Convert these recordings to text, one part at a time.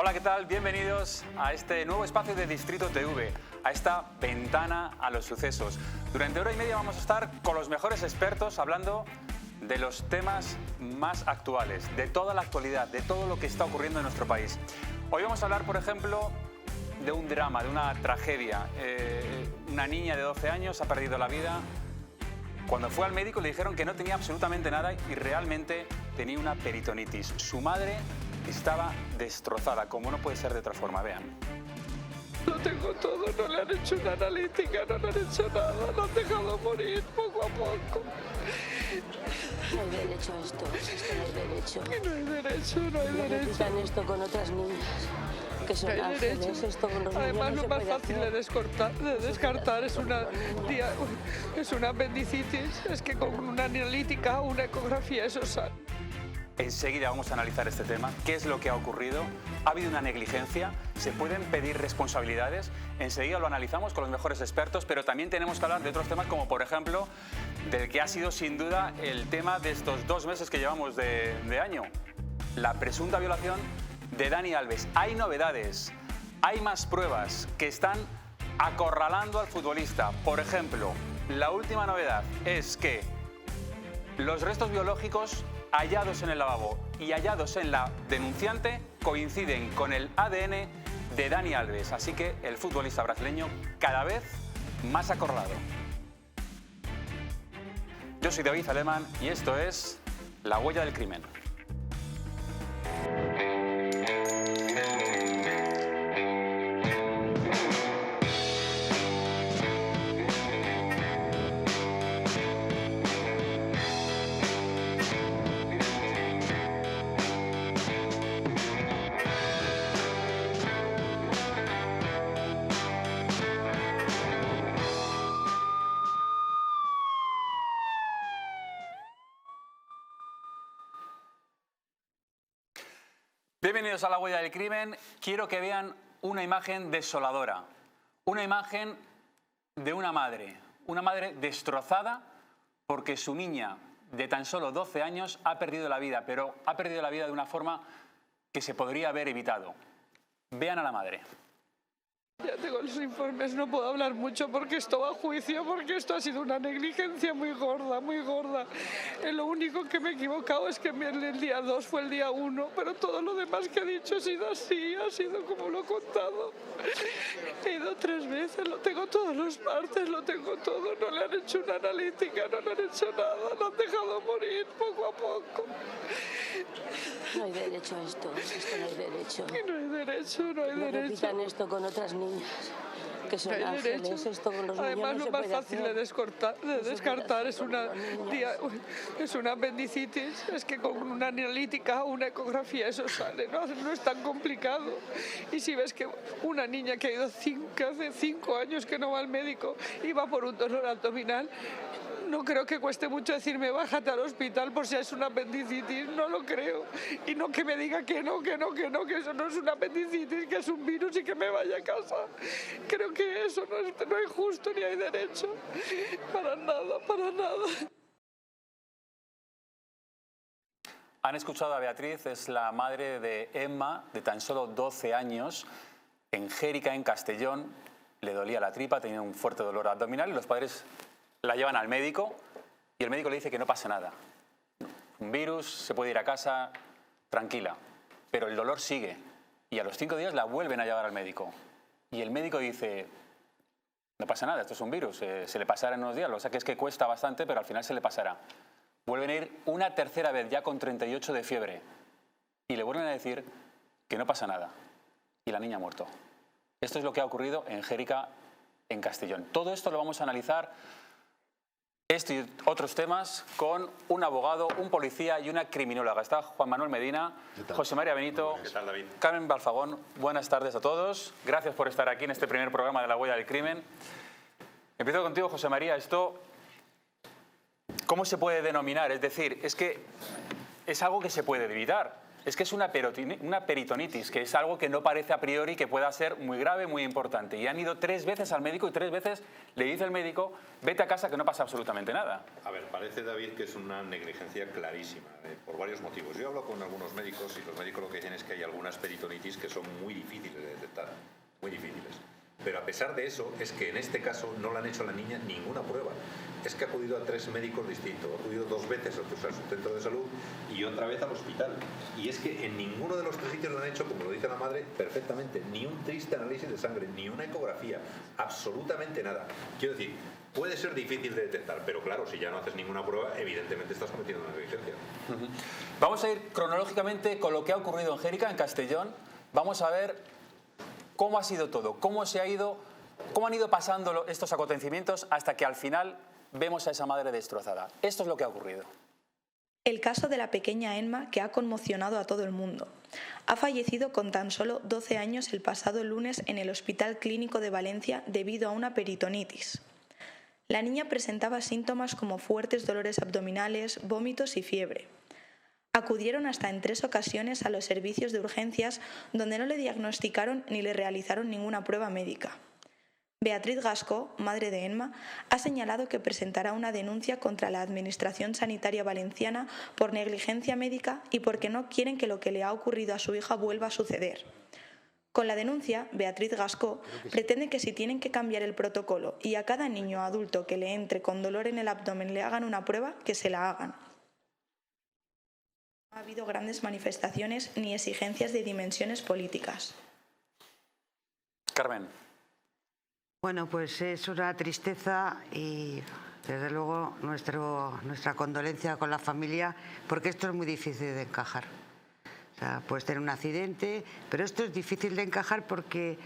Hola, ¿qué tal? Bienvenidos a este nuevo espacio de Distrito TV, a esta ventana a los sucesos. Durante hora y media vamos a estar con los mejores expertos hablando de los temas más actuales, de toda la actualidad, de todo lo que está ocurriendo en nuestro país. Hoy vamos a hablar, por ejemplo, de un drama, de una tragedia. Una niña de 12 años ha perdido la vida. Cuando fue al médico le dijeron que no tenía absolutamente nada y realmente tenía una peritonitis. Su madre estaba destrozada, como no puede ser de otra forma. Vean. Lo tengo todo, no le han hecho una analítica, no le han hecho nada, lo han dejado morir poco a poco. No hay derecho a esto no hay derecho. No hay derecho, no hay derecho. Necesitan esto con otras niñas, que son No hay ángeles, derecho. esto con los Además, niños no lo se más puede fácil hacer. de descartar es una apendicitis, es que con una analítica o una ecografía eso sale. Enseguida vamos a analizar este tema, qué es lo que ha ocurrido, ha habido una negligencia, se pueden pedir responsabilidades, enseguida lo analizamos con los mejores expertos, pero también tenemos que hablar de otros temas como por ejemplo del que ha sido sin duda el tema de estos 2 meses que llevamos de año, la presunta violación de Dani Alves. Hay novedades, hay más pruebas que están acorralando al futbolista. Por ejemplo, la última novedad es que los restos biológicos hallados en el lavabo y hallados en la denunciante coinciden con el ADN de Dani Alves. Así que el futbolista brasileño cada vez más acorralado. Yo soy David Alemán y esto es La Huella del Crimen. Bienvenidos a La Huella del Crimen. Quiero que vean una imagen desoladora, una imagen de una madre destrozada porque su niña de tan solo 12 años ha perdido la vida, pero ha perdido la vida de una forma que se podría haber evitado. Vean a la madre. Ya tengo los informes, no puedo hablar mucho porque esto va a juicio, porque esto ha sido una negligencia muy gorda, muy gorda. Lo único que me he equivocado es que el día 2 fue el día 1, pero todo lo demás que ha dicho ha sido así, ha sido como lo he contado. He ido 3 veces, lo tengo todos los partes, lo tengo todo, no le han hecho una analítica, no le han hecho nada, lo han dejado morir poco a poco. No hay derecho a esto no hay derecho. No hay derecho, no hay derecho. Necesitan esto con otras niñas, que son No hay ángeles, derecho. esto con los Además, niños no lo se más puede fácil hacer. de descartar es una apendicitis, es que con una analítica o una ecografía eso sale, no es tan complicado. Y si ves que una niña que ha ido que hace 5 años que no va al médico y va por un dolor abdominal, no creo que cueste mucho decirme bájate al hospital por si es una apendicitis, no lo creo. Y no que me diga que no, que eso no es una apendicitis, que es un virus y que me vaya a casa. Creo que eso no es justo ni hay derecho. Para nada, para nada. Han escuchado a Beatriz, es la madre de Emma, de tan solo 12 años, en Xérica, en Castellón. Le dolía la tripa, tenía un fuerte dolor abdominal y los padres la llevan al médico y el médico le dice que no pasa nada. Un virus, se puede ir a casa, tranquila. Pero el dolor sigue y a los 5 días la vuelven a llevar al médico. Y el médico dice, no pasa nada, esto es un virus, se le pasará en unos días, lo que sé que es que cuesta bastante, pero al final se le pasará. Vuelven a ir una tercera vez, ya con 38 de fiebre, y le vuelven a decir que no pasa nada. Y la niña ha muerto. Esto es lo que ha ocurrido en Xérica, en Castellón. Todo esto lo vamos a analizar, esto y otros temas, con un abogado, un policía y una criminóloga. Está Juan Manuel Medina, José María Benito, Carmen Balfagón. Buenas tardes a todos. Gracias por estar aquí en este primer programa de La Huella del Crimen. Empiezo contigo, José María. Esto, ¿cómo se puede denominar? Es decir, es que es algo que se puede evitar. es que es una peritonitis, que es algo que no parece a priori que pueda ser muy grave, muy importante. Y han ido 3 veces al médico y 3 veces le dice el médico, vete a casa que no pasa absolutamente nada. A ver, parece, David, que es una negligencia clarísima, por varios motivos. Yo hablo con algunos médicos y los médicos lo que dicen es que hay algunas peritonitis que son muy difíciles de detectar, muy difíciles. Pero a pesar de eso, es que en este caso no le han hecho a la niña ninguna prueba. Es que ha acudido a 3 médicos distintos, ha acudido 2 veces a su centro de salud y otra vez al hospital. Y es que en ninguno de los 3 sitios le han hecho, como lo dice la madre, perfectamente, ni un triste análisis de sangre, ni una ecografía, absolutamente nada. Quiero decir, puede ser difícil de detectar, pero claro, si ya no haces ninguna prueba, evidentemente estás cometiendo una negligencia. Vamos a ir cronológicamente con lo que ha ocurrido en Xèrica, en Castellón. Vamos a ver cómo ha sido todo, cómo han ido pasando estos acontecimientos hasta que al final vemos a esa madre destrozada. Esto es lo que ha ocurrido. El caso de la pequeña Emma, que ha conmocionado a todo el mundo. Ha fallecido con tan solo 12 años el pasado lunes en el Hospital Clínico de Valencia debido a una peritonitis. La niña presentaba síntomas como fuertes dolores abdominales, vómitos y fiebre. Acudieron hasta en 3 ocasiones a los servicios de urgencias donde no le diagnosticaron ni le realizaron ninguna prueba médica. Beatriz Gascó, madre de Emma, ha señalado que presentará una denuncia contra la Administración Sanitaria Valenciana por negligencia médica y porque no quieren que lo que le ha ocurrido a su hija vuelva a suceder. Con la denuncia, Beatriz Gascó pretende que si tienen que cambiar el protocolo y a cada niño o adulto que le entre con dolor en el abdomen le hagan una prueba, que se la hagan. No ha habido grandes manifestaciones ni exigencias de dimensiones políticas. Carmen. Bueno, pues es una tristeza y desde luego nuestra condolencia con la familia, porque esto es muy difícil de encajar. O sea, puedes tener un accidente, pero esto es difícil de encajar porque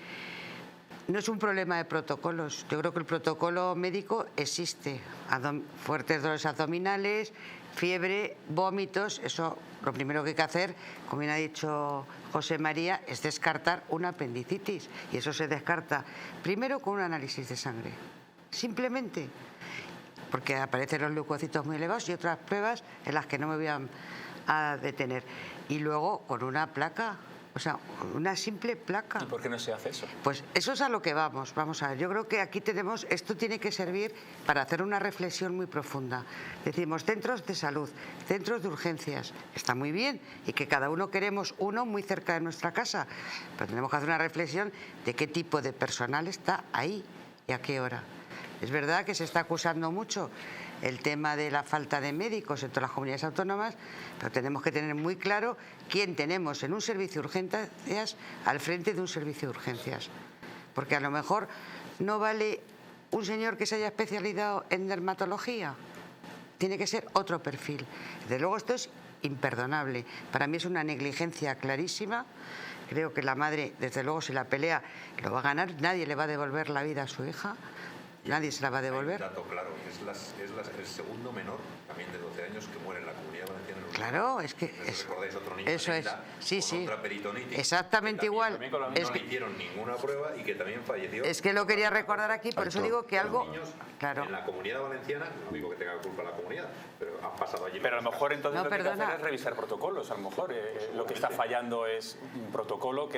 no es un problema de protocolos. Yo creo que el protocolo médico existe. Fuertes dolores abdominales, fiebre, vómitos, eso lo primero que hay que hacer, como bien ha dicho José María, es descartar una apendicitis. Y eso se descarta primero con un análisis de sangre. Simplemente porque aparecen los leucocitos muy elevados y otras pruebas en las que no me voy a detener. Y luego con una placa. O sea, una simple placa. ¿Y por qué no se hace eso? Pues eso es a lo que vamos. Vamos a ver, yo creo que aquí esto tiene que servir para hacer una reflexión muy profunda. Decimos, centros de salud, centros de urgencias, está muy bien y que cada uno queremos uno muy cerca de nuestra casa, pero tenemos que hacer una reflexión de qué tipo de personal está ahí y a qué hora. Es verdad que se está acusando mucho el tema de la falta de médicos en todas las comunidades autónomas, pero tenemos que tener muy claro quién tenemos en un servicio de urgencias al frente de un servicio de urgencias. Porque a lo mejor no vale un señor que se haya especializado en dermatología, tiene que ser otro perfil. Desde luego esto es imperdonable. Para mí es una negligencia clarísima. Creo que la madre, desde luego, si la pelea lo va a ganar, nadie le va a devolver la vida a su hija. Nadie se la va a devolver. Hay un dato claro, es el segundo menor, también de 12 años, que muere en la Comunidad Valenciana. Claro, es que ¿Recordáis otro niño eso es, sí, con sí, otra peritonitis? exactamente igual. Es que no le hicieron ninguna prueba y que también falleció. Es que lo quería recordar aquí, por eso digo que algo. Claro. En la Comunidad Valenciana, no digo que tenga culpa la comunidad, pero han pasado allí. Pero a lo mejor entonces No, lo que hay que perdona. hacer es revisar protocolos. A lo mejor lo que está fallando es un protocolo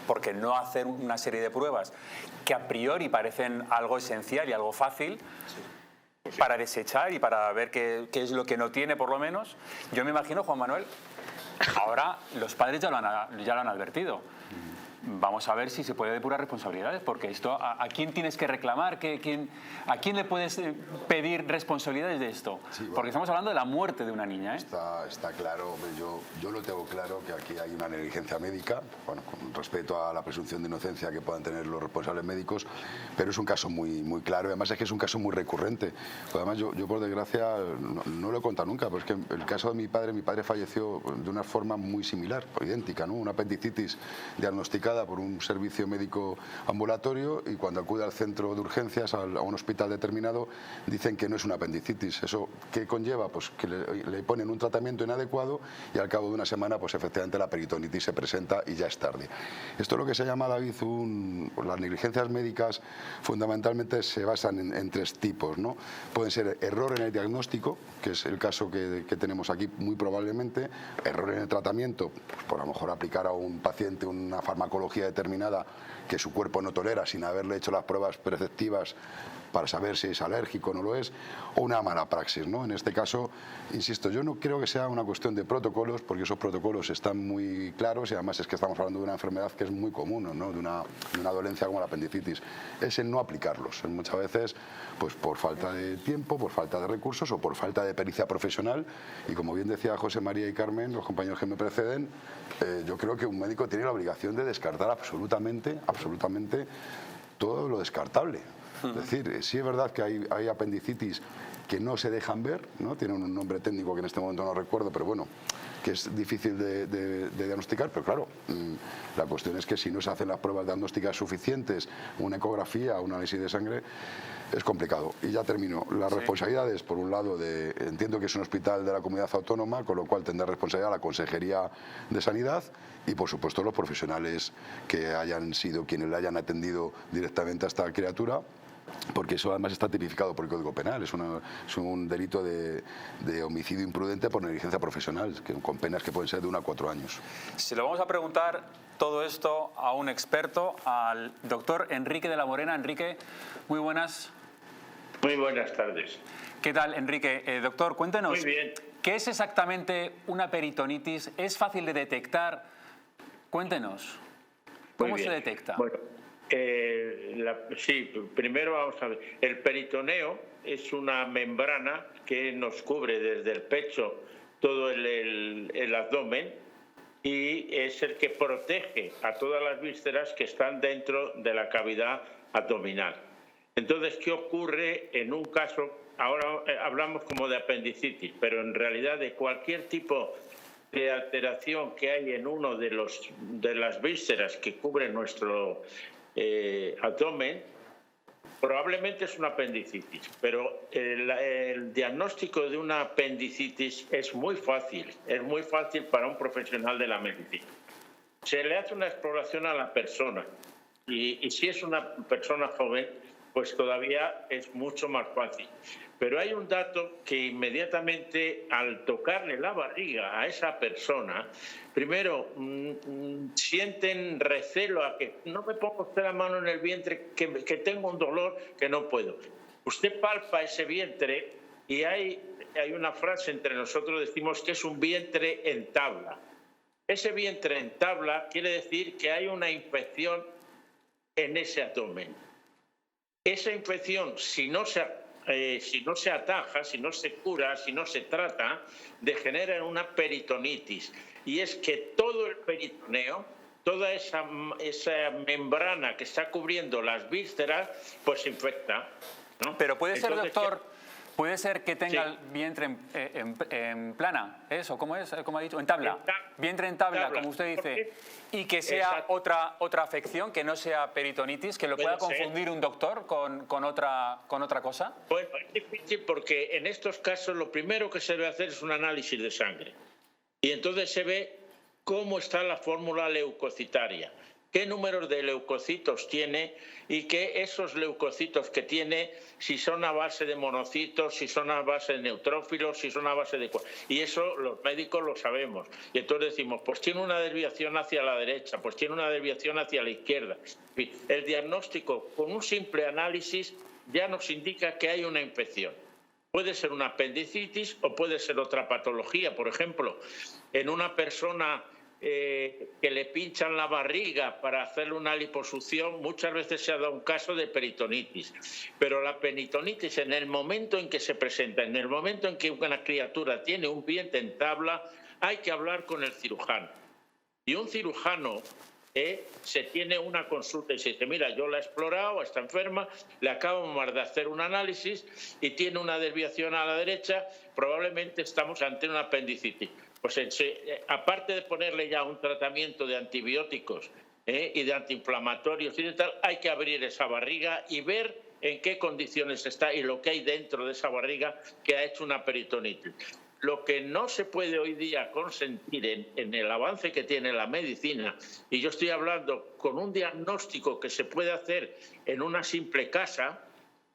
porque no hacer una serie de pruebas que a priori parecen algo esencial y algo fácil para desechar y para ver qué es lo que no tiene, por lo menos. Yo me imagino, Juan Manuel, ahora los padres ya lo han advertido. Vamos a ver si se puede depurar responsabilidades, porque esto, ¿a quién tienes que reclamar? ¿A quién le puedes pedir responsabilidades de esto? Sí, bueno, porque estamos hablando de la muerte de una niña, ¿eh? Está claro, hombre, yo lo tengo claro que aquí hay una negligencia médica, bueno, con respeto a la presunción de inocencia que puedan tener los responsables médicos, pero es un caso muy, muy claro y además es que es un caso muy recurrente. Además yo por desgracia no lo he contado nunca, pero es que el caso de mi padre falleció de una forma muy similar, idéntica, ¿no? Una apendicitis diagnosticada diagnosticada por un servicio médico ambulatorio y cuando acude al centro de urgencias, a un hospital determinado, dicen que no es una apendicitis. ¿Eso qué conlleva? Pues que le ponen un tratamiento inadecuado y al cabo de una semana, pues efectivamente la peritonitis se presenta y ya es tarde. Esto es lo que se llama, David, las negligencias médicas fundamentalmente se basan en tres tipos, ¿no? Pueden ser error en el diagnóstico, que es el caso que tenemos aquí muy probablemente, error en el tratamiento, pues por a lo mejor aplicar a un paciente una farmacología determinada que su cuerpo no tolera sin haberle hecho las pruebas preceptivas para saber si es alérgico o no lo es, o una mala praxis, ¿no? En este caso, insisto, yo no creo que sea una cuestión de protocolos, porque esos protocolos están muy claros y además es que estamos hablando de una enfermedad que es muy común, ¿no? De una dolencia como la apendicitis. Es el no aplicarlos. Muchas veces, pues por falta de tiempo, por falta de recursos o por falta de pericia profesional. Y como bien decía José María y Carmen, los compañeros que me preceden, yo creo que un médico tiene la obligación de descartar absolutamente todo lo descartable. Es decir, sí es verdad que hay apendicitis que no se dejan ver, ¿no? Tienen un nombre técnico que en este momento no recuerdo, pero bueno, que es difícil de diagnosticar, pero claro, la cuestión es que si no se hacen las pruebas diagnósticas suficientes, una ecografía, un análisis de sangre, es complicado. Y ya termino. Las responsabilidades, por un lado, entiendo que es un hospital de la comunidad autónoma, con lo cual tendrá responsabilidad la Consejería de Sanidad y, por supuesto, los profesionales que hayan sido quienes le hayan atendido directamente a esta criatura, porque eso además está tipificado por el Código Penal, es un delito de homicidio imprudente por negligencia profesional, con penas que pueden ser de 1 a 4 años. Se lo vamos a preguntar todo esto a un experto, al doctor Enrique de la Morena. Enrique, muy buenas. Muy buenas tardes. ¿Qué tal, Enrique? Doctor, cuéntenos, muy bien. ¿Qué es exactamente una peritonitis? ¿Es fácil de detectar? Cuéntenos, ¿cómo se detecta? Bueno, sí, primero vamos a ver. El peritoneo es una membrana que nos cubre desde el pecho todo el abdomen y es el que protege a todas las vísceras que están dentro de la cavidad abdominal. Entonces, ¿qué ocurre en un caso? Ahora hablamos como de apendicitis, pero en realidad de cualquier tipo de alteración que hay en uno de las vísceras que cubren nuestro abdomen, probablemente es una apendicitis, pero el diagnóstico de una apendicitis es muy fácil para un profesional de la medicina. Se le hace una exploración a la persona y si es una persona joven, pues todavía es mucho más fácil. Pero hay un dato que inmediatamente al tocarle la barriga a esa persona, primero sienten recelo a que no me ponga usted la mano en el vientre, que tengo un dolor que no puedo. Usted palpa ese vientre y hay una frase entre nosotros, decimos que es un vientre en tabla. Ese vientre en tabla quiere decir que hay una infección en ese abdomen. Esa infección, si no se ataja, si no se cura, si no se trata, degenera en una peritonitis. Y es que todo el peritoneo, toda esa membrana que está cubriendo las vísceras, pues se infecta, ¿no? Pero puede ser, doctor, puede ser que tenga el vientre en plana, ¿eso? ¿Cómo es? ¿Cómo ha dicho? En tabla. Vientre en tabla, como usted dice. Y que sea otra afección, que no sea peritonitis, que lo pueda confundir un doctor con otra cosa. Bueno, es difícil porque en estos casos lo primero que se debe hacer es un análisis de sangre. Y entonces se ve cómo está la fórmula leucocitaria, qué números de leucocitos tiene y que esos leucocitos que tiene, si son a base de monocitos, si son a base de neutrófilos, si son a base de... Y eso los médicos lo sabemos. Y entonces decimos, pues tiene una desviación hacia la derecha, pues tiene una desviación hacia la izquierda. El diagnóstico con un simple análisis ya nos indica que hay una infección. Puede ser una apendicitis o puede ser otra patología. Por ejemplo, en una persona que le pinchan la barriga para hacerle una liposucción, muchas veces se ha dado un caso de peritonitis. Pero la peritonitis, en el momento en que se presenta, en el momento en que una criatura tiene un vientre en tabla, hay que hablar con el cirujano. Y un cirujano se tiene una consulta y se dice, mira, yo la he explorado, está enferma, le acabamos de hacer un análisis y tiene una desviación a la derecha, probablemente estamos ante una apendicitis. Pues aparte de ponerle ya un tratamiento de antibióticos y de antiinflamatorios y de tal, hay que abrir esa barriga y ver en qué condiciones está y lo que hay dentro de esa barriga que ha hecho una peritonitis. Lo que no se puede hoy día consentir en el avance que tiene la medicina, y yo estoy hablando con un diagnóstico que se puede hacer en una simple casa,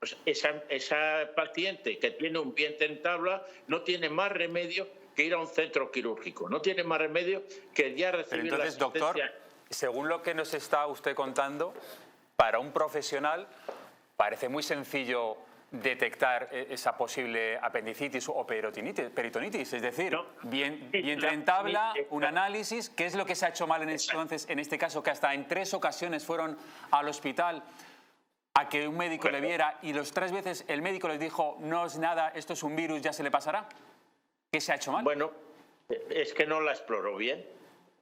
pues esa paciente que tiene un vientre en tabla no tiene más remedio que ir a un centro quirúrgico, no tiene más remedio que ya recibir Pero entonces, la asistencia. doctor, según lo que nos está usted contando, para un profesional parece muy sencillo detectar esa posible apendicitis o peritonitis, es decir, vientre en tabla, un análisis. ¿Qué es lo que se ha hecho mal entonces en este caso, que hasta en 3 ocasiones fueron al hospital a que un médico le viera y los 3 veces el médico les dijo no es nada, esto es un virus, ya se le pasará? ¿Qué se ha hecho mal? Bueno, es que no la exploró bien.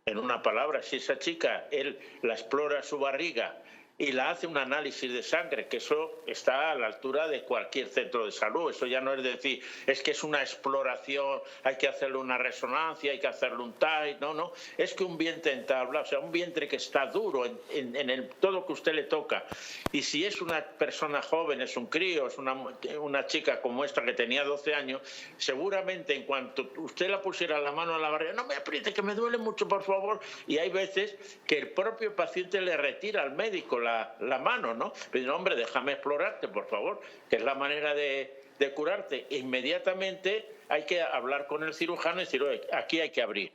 En una palabra, si esa chica, él la explora su barriga y la hace un análisis de sangre, que eso está a la altura de cualquier centro de salud. Eso ya no es decir, es que es una exploración, hay que hacerle una resonancia, hay que hacerle un TAI, no. Es que un vientre en tabla, o sea, un vientre que está duro en todo lo que usted le toca. Y si es una persona joven, es un crío, es una chica como esta que tenía 12 años, seguramente en cuanto usted la pusiera la mano a la barriga, no me apriete, que me duele mucho, por favor. Y hay veces que el propio paciente le retira al médico la mano, ¿no? Pero hombre, déjame explorarte, por favor, que es la manera de curarte. Inmediatamente hay que hablar con el cirujano y decir, oye, aquí hay que abrir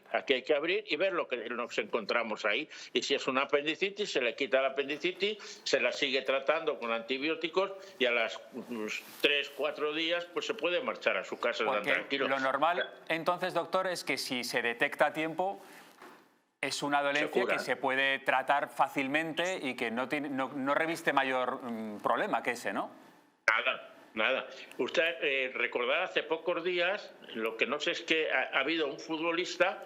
y ver lo que nos encontramos ahí. Y si es una apendicitis, se le quita la apendicitis, se la sigue tratando con antibióticos y a las 3-4 días pues se puede marchar a su casa tan tranquilo. Lo normal, entonces, doctor, es que si se detecta a tiempo, es una dolencia que se puede tratar fácilmente y que no reviste mayor problema que ese, ¿no? Nada. Usted recordará hace pocos días, lo que no sé es que ha habido un futbolista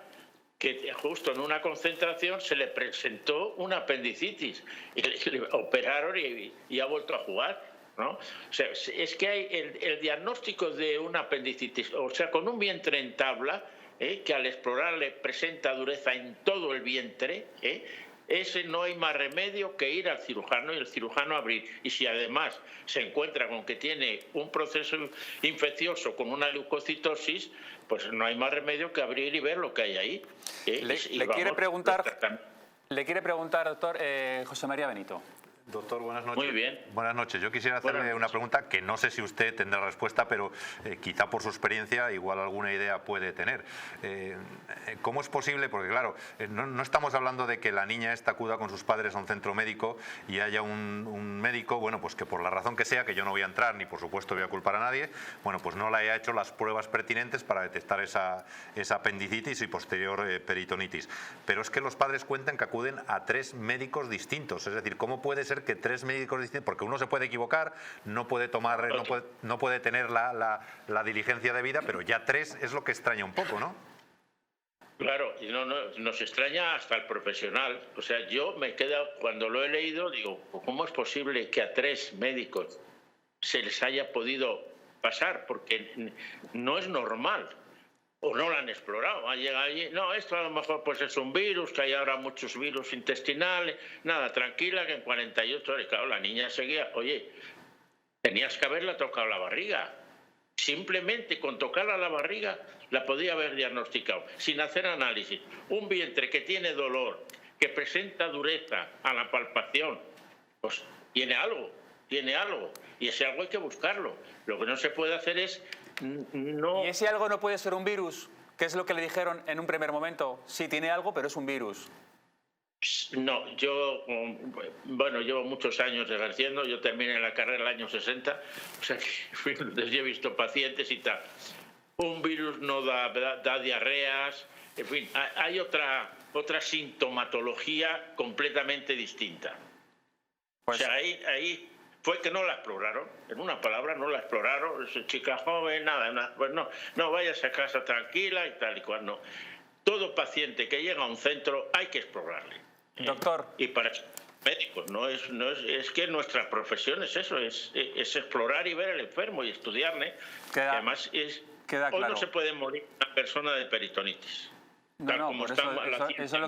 que justo en una concentración se le presentó una apendicitis y le operaron y ha vuelto a jugar, ¿no? O sea, es que hay el diagnóstico de una apendicitis, o sea, con un vientre en tabla, que al explorar le presenta dureza en todo el vientre, ese no hay más remedio que ir al cirujano y el cirujano abrir. Y si además se encuentra con que tiene un proceso infeccioso con una leucocitosis, pues no hay más remedio que abrir y ver lo que hay ahí. Le quiere preguntar, doctor, José María Benito. Doctor, buenas noches. Muy bien. Buenas noches. Yo quisiera hacerle una pregunta que no sé si usted tendrá respuesta, pero quizá por su experiencia igual alguna idea puede tener. ¿Cómo es posible? Porque claro, no estamos hablando de que la niña esta acuda con sus padres a un centro médico y haya un médico, bueno, pues que por la razón que sea, que yo no voy a entrar ni por supuesto voy a culpar a nadie, bueno, pues no le haya hecho las pruebas pertinentes para detectar esa apendicitis y posterior peritonitis. Pero es que los padres cuentan que acuden a 3 médicos distintos. Es decir, ¿cómo puede ser que 3 médicos distintos, porque uno se puede equivocar, no puede tomar, no puede tener la diligencia debida, pero ya 3 es lo que extraña un poco, ¿no? Claro, y nos extraña hasta el profesional. O sea, yo me quedo, cuando lo he leído, digo, ¿cómo es posible que a 3 médicos se les haya podido pasar? Porque no es normal. O no lo han explorado, llega allí, no, esto a lo mejor pues es un virus, que hay ahora muchos virus intestinales, nada, tranquila, que en 48 horas, claro, la niña seguía, oye, tenías que haberla tocado la barriga, simplemente con tocarla la barriga la podía haber diagnosticado, sin hacer análisis. Un vientre que tiene dolor, que presenta dureza a la palpación, pues tiene algo, y ese algo hay que buscarlo. Lo que no se puede hacer es no... ¿Y ese algo no puede ser un virus? ¿Qué es lo que le dijeron en un primer momento? Sí, tiene algo, pero es un virus. No, yo, bueno, llevo muchos años ejerciendo, yo terminé la carrera en el año 60, o sea que yo he visto pacientes y tal. Un virus no da diarreas, en fin, hay otra sintomatología completamente distinta. Pues... O sea, ahí fue que no la exploraron, en una palabra no la exploraron, es chica joven, nada, pues no vayas a casa tranquila y tal y cual, no. Todo paciente que llega a un centro hay que explorarle. Doctor. Y para médicos, es que nuestra profesión es eso, es explorar y ver al enfermo y estudiarle. Además, hoy no se puede morir una persona de peritonitis. Eso es lo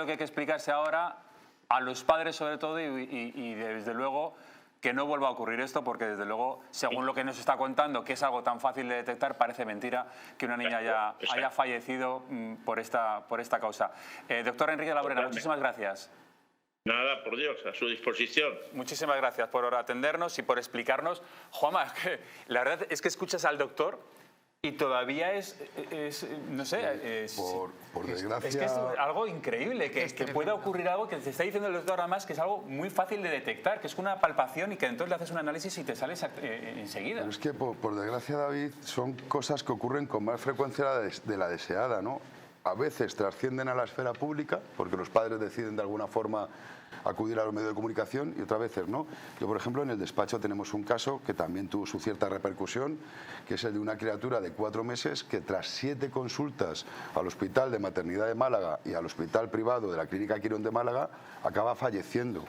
que hay que explicarse ahora. a los padres sobre todo y desde luego que no vuelva a ocurrir esto, porque desde luego, según lo que nos está contando, que es algo tan fácil de detectar, parece mentira que una niña haya fallecido por esta causa. Doctor Enrique de la Morena, muchísimas gracias. Nada, por Dios, a su disposición. Muchísimas gracias por atendernos y por explicarnos. Juanma, la verdad es que escuchas al doctor y todavía no sé, por desgracia... Es que es algo increíble, que pueda ocurrir algo que te está diciendo el doctor además, que es algo muy fácil de detectar, que es una palpación y que entonces le haces un análisis y te sales enseguida. Pero es que, por desgracia, David, son cosas que ocurren con más frecuencia de la deseada, ¿no? A veces trascienden a la esfera pública, porque los padres deciden de alguna forma acudir a los medios de comunicación, y otras veces no. Yo, por ejemplo, en el despacho tenemos un caso que también tuvo su cierta repercusión, que es el de una criatura de 4 meses que tras 7 consultas al Hospital de Maternidad de Málaga y al Hospital Privado de la Clínica Quirón de Málaga acaba falleciendo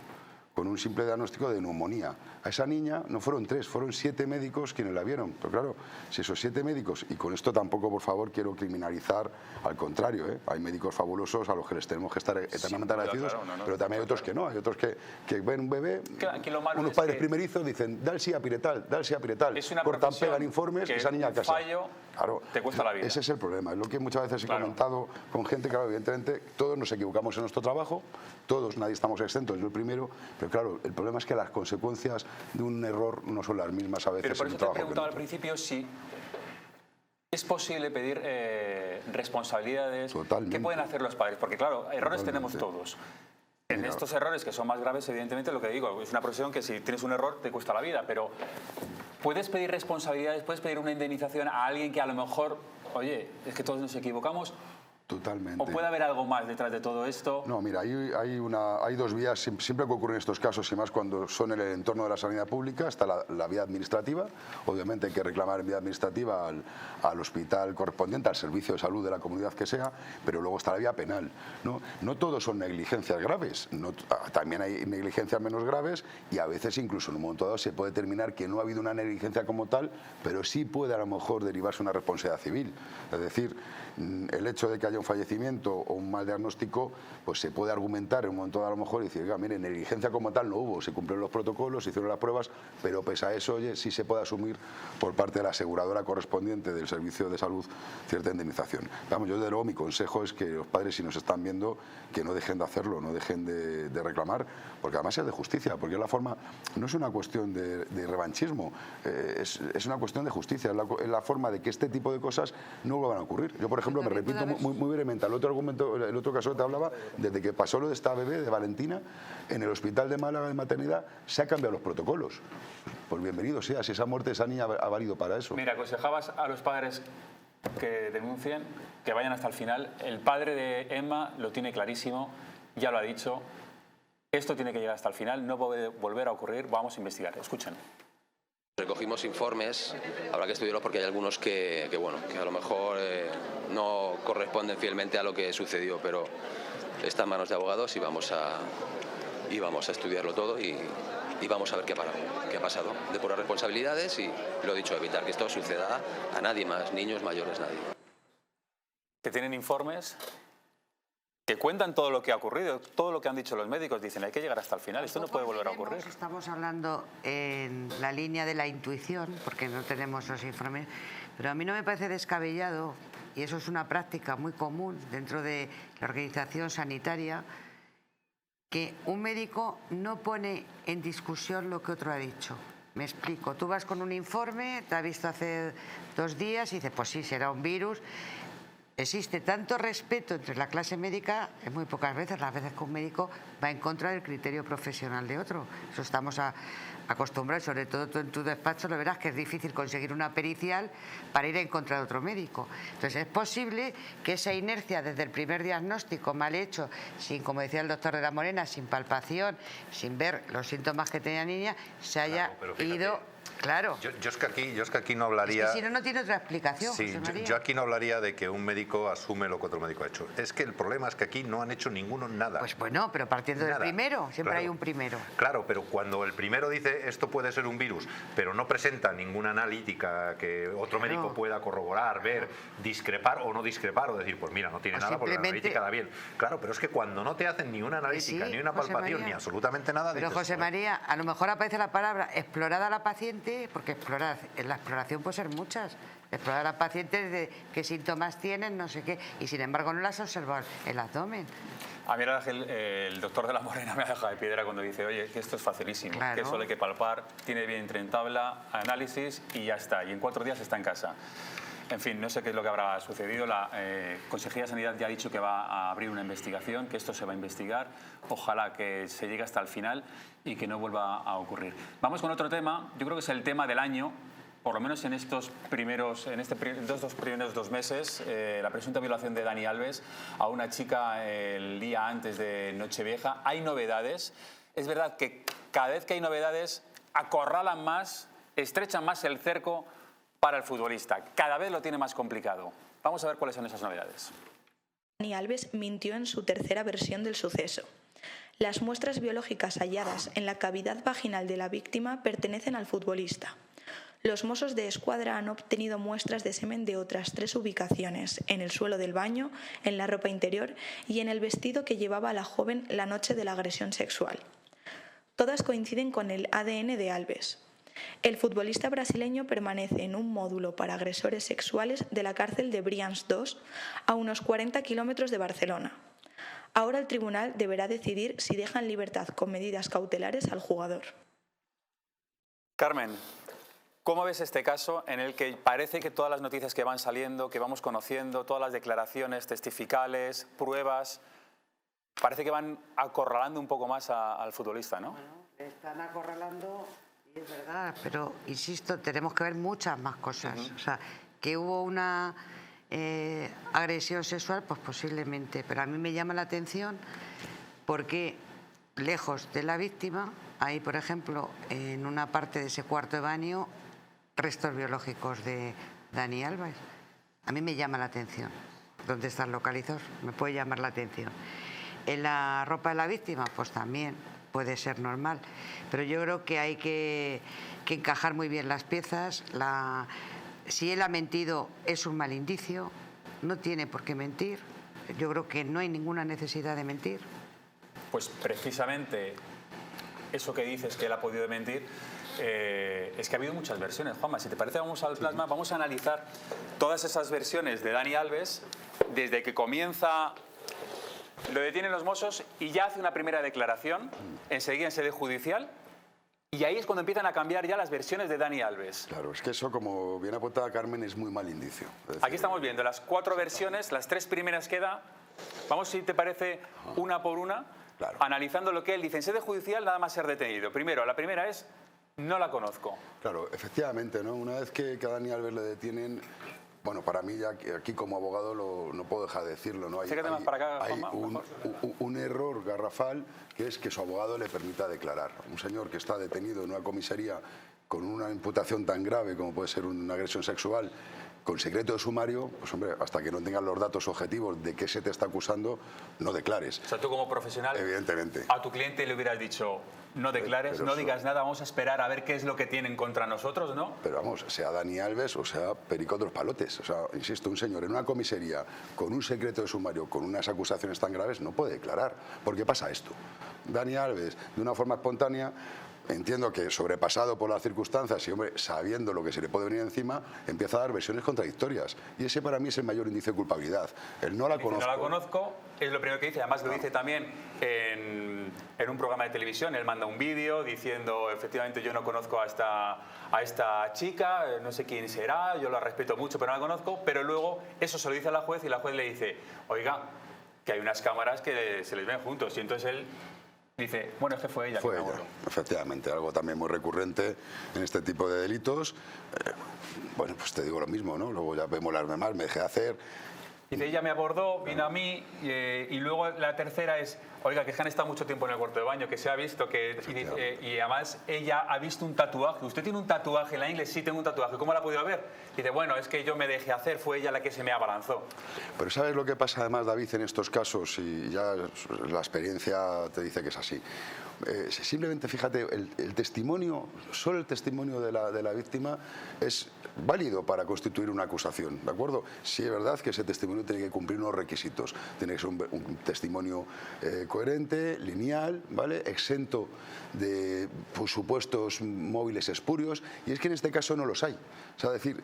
con un simple diagnóstico de neumonía. A esa niña no fueron 3, fueron 7 médicos quienes la vieron. Pero claro, si esos 7 médicos, y con esto tampoco, por favor, quiero criminalizar, al contrario, hay médicos fabulosos a los que les tenemos que estar eternamente agradecidos, claro, pero también hay otros que no, hay otros que ven un bebé, unos padres primerizos dicen, da el sí a Piretal, cortan, pegan informes y esa niña a casa. Claro, te cuesta la vida. Ese es el problema, es lo que muchas veces he comentado con gente, claro, evidentemente todos nos equivocamos en nuestro trabajo, todos, nadie estamos exentos, yo el primero, pero claro, el problema es que las consecuencias de un error no son las mismas a veces. Pero por eso te he preguntado al principio si es posible pedir responsabilidades. Totalmente. ¿Qué pueden hacer los padres? Porque claro, errores tenemos todos. En estos errores que son más graves, evidentemente, lo que digo, es una profesión que si tienes un error te cuesta la vida, pero puedes pedir responsabilidades, puedes pedir una indemnización a alguien que a lo mejor, oye, es que todos nos equivocamos. Totalmente. ¿O puede haber algo más detrás de todo esto? No, mira, hay 2 vías, siempre que ocurren estos casos, y más cuando son en el entorno de la sanidad pública, está la vía administrativa. Obviamente hay que reclamar en vía administrativa al hospital correspondiente, al servicio de salud de la comunidad que sea, pero luego está la vía penal. No todos son negligencias graves, también hay negligencias menos graves y a veces incluso en un momento dado se puede determinar que no ha habido una negligencia como tal, pero sí puede a lo mejor derivarse una responsabilidad civil. Es decir, el hecho de que haya un fallecimiento o un mal diagnóstico, pues se puede argumentar en un momento dado a lo mejor y decir, oiga, mire, negligencia como tal no hubo, se cumplieron los protocolos, se hicieron las pruebas, pero pese a eso, oye, sí se puede asumir por parte de la aseguradora correspondiente del servicio de salud cierta indemnización. Vamos, yo desde luego mi consejo es que los padres, si nos están viendo, que no dejen de hacerlo, no dejen de reclamar, porque además es de justicia, porque es la forma, no es una cuestión de revanchismo, es una cuestión de justicia, es la forma de que este tipo de cosas no vuelvan a ocurrir. Yo, por ejemplo, me repito muy brevemente, el otro caso que te hablaba, desde que pasó lo de esta bebé, de Valentina, en el Hospital de Málaga de Maternidad, se han cambiado los protocolos. Pues bienvenido sea, si esa muerte de esa niña ha valido para eso. Mira, aconsejabas a los padres que denuncien, que vayan hasta el final. El padre de Emma lo tiene clarísimo, ya lo ha dicho. Esto tiene que llegar hasta el final, no puede volver a ocurrir, vamos a investigar. Escuchen. Recogimos informes, habrá que estudiarlos porque hay algunos que a lo mejor no corresponden fielmente a lo que sucedió, pero está en manos de abogados y vamos a estudiarlo todo y vamos a ver qué ha pasado. Depurar responsabilidades y, lo dicho, evitar que esto suceda a nadie más, niños, mayores, nadie. Que tienen informes que cuentan todo lo que ha ocurrido, todo lo que han dicho los médicos, dicen hay que llegar hasta el final, esto no puede volver a ocurrir. Estamos hablando en la línea de la intuición, porque no tenemos los informes, pero a mí no me parece descabellado, y eso es una práctica muy común dentro de la organización sanitaria, que un médico no pone en discusión lo que otro ha dicho. Me explico, tú vas con un informe, te has visto hace 2 días y dices, pues sí, será un virus. Existe tanto respeto entre la clase médica, es muy pocas veces, las veces que un médico va en contra del criterio profesional de otro. Eso estamos acostumbrados, sobre todo tú en tu despacho lo verás que es difícil conseguir una pericial para ir en contra de otro médico. Entonces es posible que esa inercia desde el primer diagnóstico mal hecho, sin, como decía el doctor de la Morena, sin palpación, sin ver los síntomas que tenía la niña, se haya ido Claro. Yo es que aquí no hablaría... Es que si no, no tiene otra explicación, Sí, José María. yo aquí no hablaría de que un médico asume lo que otro médico ha hecho. Es que el problema es que aquí no han hecho ninguno nada. Pues bueno, pero partiendo del Nada. primero, siempre Claro. hay un primero. Claro, pero cuando el primero dice esto puede ser un virus, pero no presenta ninguna analítica que otro médico pueda corroborar, ver, discrepar o no discrepar, o decir, pues mira, no tiene O nada porque la simplemente- analítica da bien. Claro, pero es que cuando no te hacen ni una analítica, Sí, ni una José palpación, María. ni absolutamente nada, Pero dices, José "Joder". María, a lo mejor aparece la palabra explorada la paciente, porque explorar, la exploración puede ser muchas. Explorar a pacientes de qué síntomas tienen, no sé qué, y sin embargo no las observan el abdomen. A mí el doctor de la Morena me ha dejado de piedra cuando dice, oye, que esto es facilísimo, Claro. que solo hay que palpar, tiene bien en tabla, análisis y ya está. Y en 4 días está en casa. En fin, no sé qué es lo que habrá sucedido. La Consejería de Sanidad ya ha dicho que va a abrir una investigación, que esto se va a investigar. Ojalá que se llegue hasta el final y que no vuelva a ocurrir. Vamos con otro tema. Yo creo que es el tema del año. Por lo menos en estos primeros dos meses, la presunta violación de Dani Alves a una chica el día antes de Nochevieja. Hay novedades. Es verdad que cada vez que hay novedades, acorralan más, estrechan más el cerco para el futbolista. Cada vez lo tiene más complicado. Vamos a ver cuáles son esas novedades. Dani Alves mintió en su tercera versión del suceso. Las muestras biológicas halladas en la cavidad vaginal de la víctima pertenecen al futbolista. Los Mossos de Escuadra han obtenido muestras de semen de otras 3 ubicaciones, en el suelo del baño, en la ropa interior y en el vestido que llevaba la joven la noche de la agresión sexual. Todas coinciden con el ADN de Alves. El futbolista brasileño permanece en un módulo para agresores sexuales de la cárcel de Brians II, a unos 40 kilómetros de Barcelona. Ahora el tribunal deberá decidir si deja en libertad con medidas cautelares al jugador. Carmen, ¿cómo ves este caso en el que parece que todas las noticias que van saliendo, que vamos conociendo, todas las declaraciones testificales, pruebas, parece que van acorralando un poco más al futbolista, ¿no? Bueno, le están acorralando, y es verdad, pero insisto, tenemos que ver muchas más cosas. O sea, que hubo una agresión sexual, pues posiblemente, pero a mí me llama la atención porque lejos de la víctima hay, por ejemplo, en una parte de ese cuarto de baño, restos biológicos de Dani Alves. A mí me llama la atención. ¿Dónde están localizados? Me puede llamar la atención. En la ropa de la víctima, pues también puede ser normal. Pero yo creo que hay que encajar muy bien las piezas. Si él ha mentido, es un mal indicio. No tiene por qué mentir. Yo creo que no hay ninguna necesidad de mentir. Pues precisamente eso que dices, que él ha podido mentir, es que ha habido muchas versiones. Juanma, si te parece, vamos al plasma, vamos a analizar todas esas versiones de Dani Alves desde que comienza, lo detienen los Mossos y ya hace una primera declaración, enseguida en sede judicial, y ahí es cuando empiezan a cambiar ya las versiones de Dani Alves. Claro, es que eso, como bien apuntada Carmen, es muy mal indicio. Es decir, Aquí estamos viendo las 4 versiones, las 3 primeras que da. Vamos, si te parece, una por una, analizando lo que él dice en sede judicial, nada más ser detenido. Primero, la primera es, no la conozco. Claro, efectivamente, ¿no? Una vez que a Dani Alves le detienen, bueno, para mí ya aquí como abogado no puedo dejar de decirlo, ¿no? Hay un error garrafal, que es que su abogado le permita declarar. Un señor que está detenido en una comisaría con una imputación tan grave como puede ser una agresión sexual, con secreto de sumario, pues hombre, hasta que no tengas los datos objetivos de qué se te está acusando, no declares. O sea, tú como profesional, evidentemente, a tu cliente le hubieras dicho, no declares, pero no digas nada, vamos a esperar a ver qué es lo que tienen contra nosotros, ¿no? Pero vamos, sea Dani Alves o sea Perico Otros Palotes. O sea, insisto, un señor en una comisaría con un secreto de sumario, con unas acusaciones tan graves, no puede declarar. ¿Por qué pasa esto? Dani Alves, de una forma espontánea, entiendo que sobrepasado por las circunstancias y, hombre, sabiendo lo que se le puede venir encima, empieza a dar versiones contradictorias. Y ese para mí es el mayor indicio de culpabilidad. El no la conozco. No la conozco, es lo primero que dice. Además lo dice también en un programa de televisión. Él manda un vídeo diciendo, efectivamente, yo no conozco a esta chica, no sé quién será, yo la respeto mucho, pero no la conozco. Pero luego eso se lo dice a la juez y la juez le dice, oiga, que hay unas cámaras que se les ven juntos. Y entonces él dice, bueno, es que fue ella. Fue ella, efectivamente, algo también muy recurrente en este tipo de delitos. Bueno, pues te digo lo mismo, ¿no? Luego ya vemos las demás, me dejé hacer. Dice, ella me abordó, vino a mí, y luego la tercera es, Oiga, que han estado mucho tiempo en el cuarto de baño, que se ha visto y además ella ha visto un tatuaje. Usted tiene un tatuaje en la ingle, sí tengo un tatuaje. ¿Cómo la ha podido ver? Y dice, bueno, es que yo me dejé hacer, fue ella la que se me abalanzó. Pero ¿sabes lo que pasa además, David, en estos casos? Y ya la experiencia te dice que es así. Simplemente fíjate, el testimonio, solo el testimonio de la víctima es válido para constituir una acusación, ¿de acuerdo? Sí es verdad que ese testimonio tiene que cumplir unos requisitos. Tiene que ser un testimonio coherente, lineal, ¿vale? Exento de supuestos móviles espurios, y es que en este caso no los hay. O sea, decir,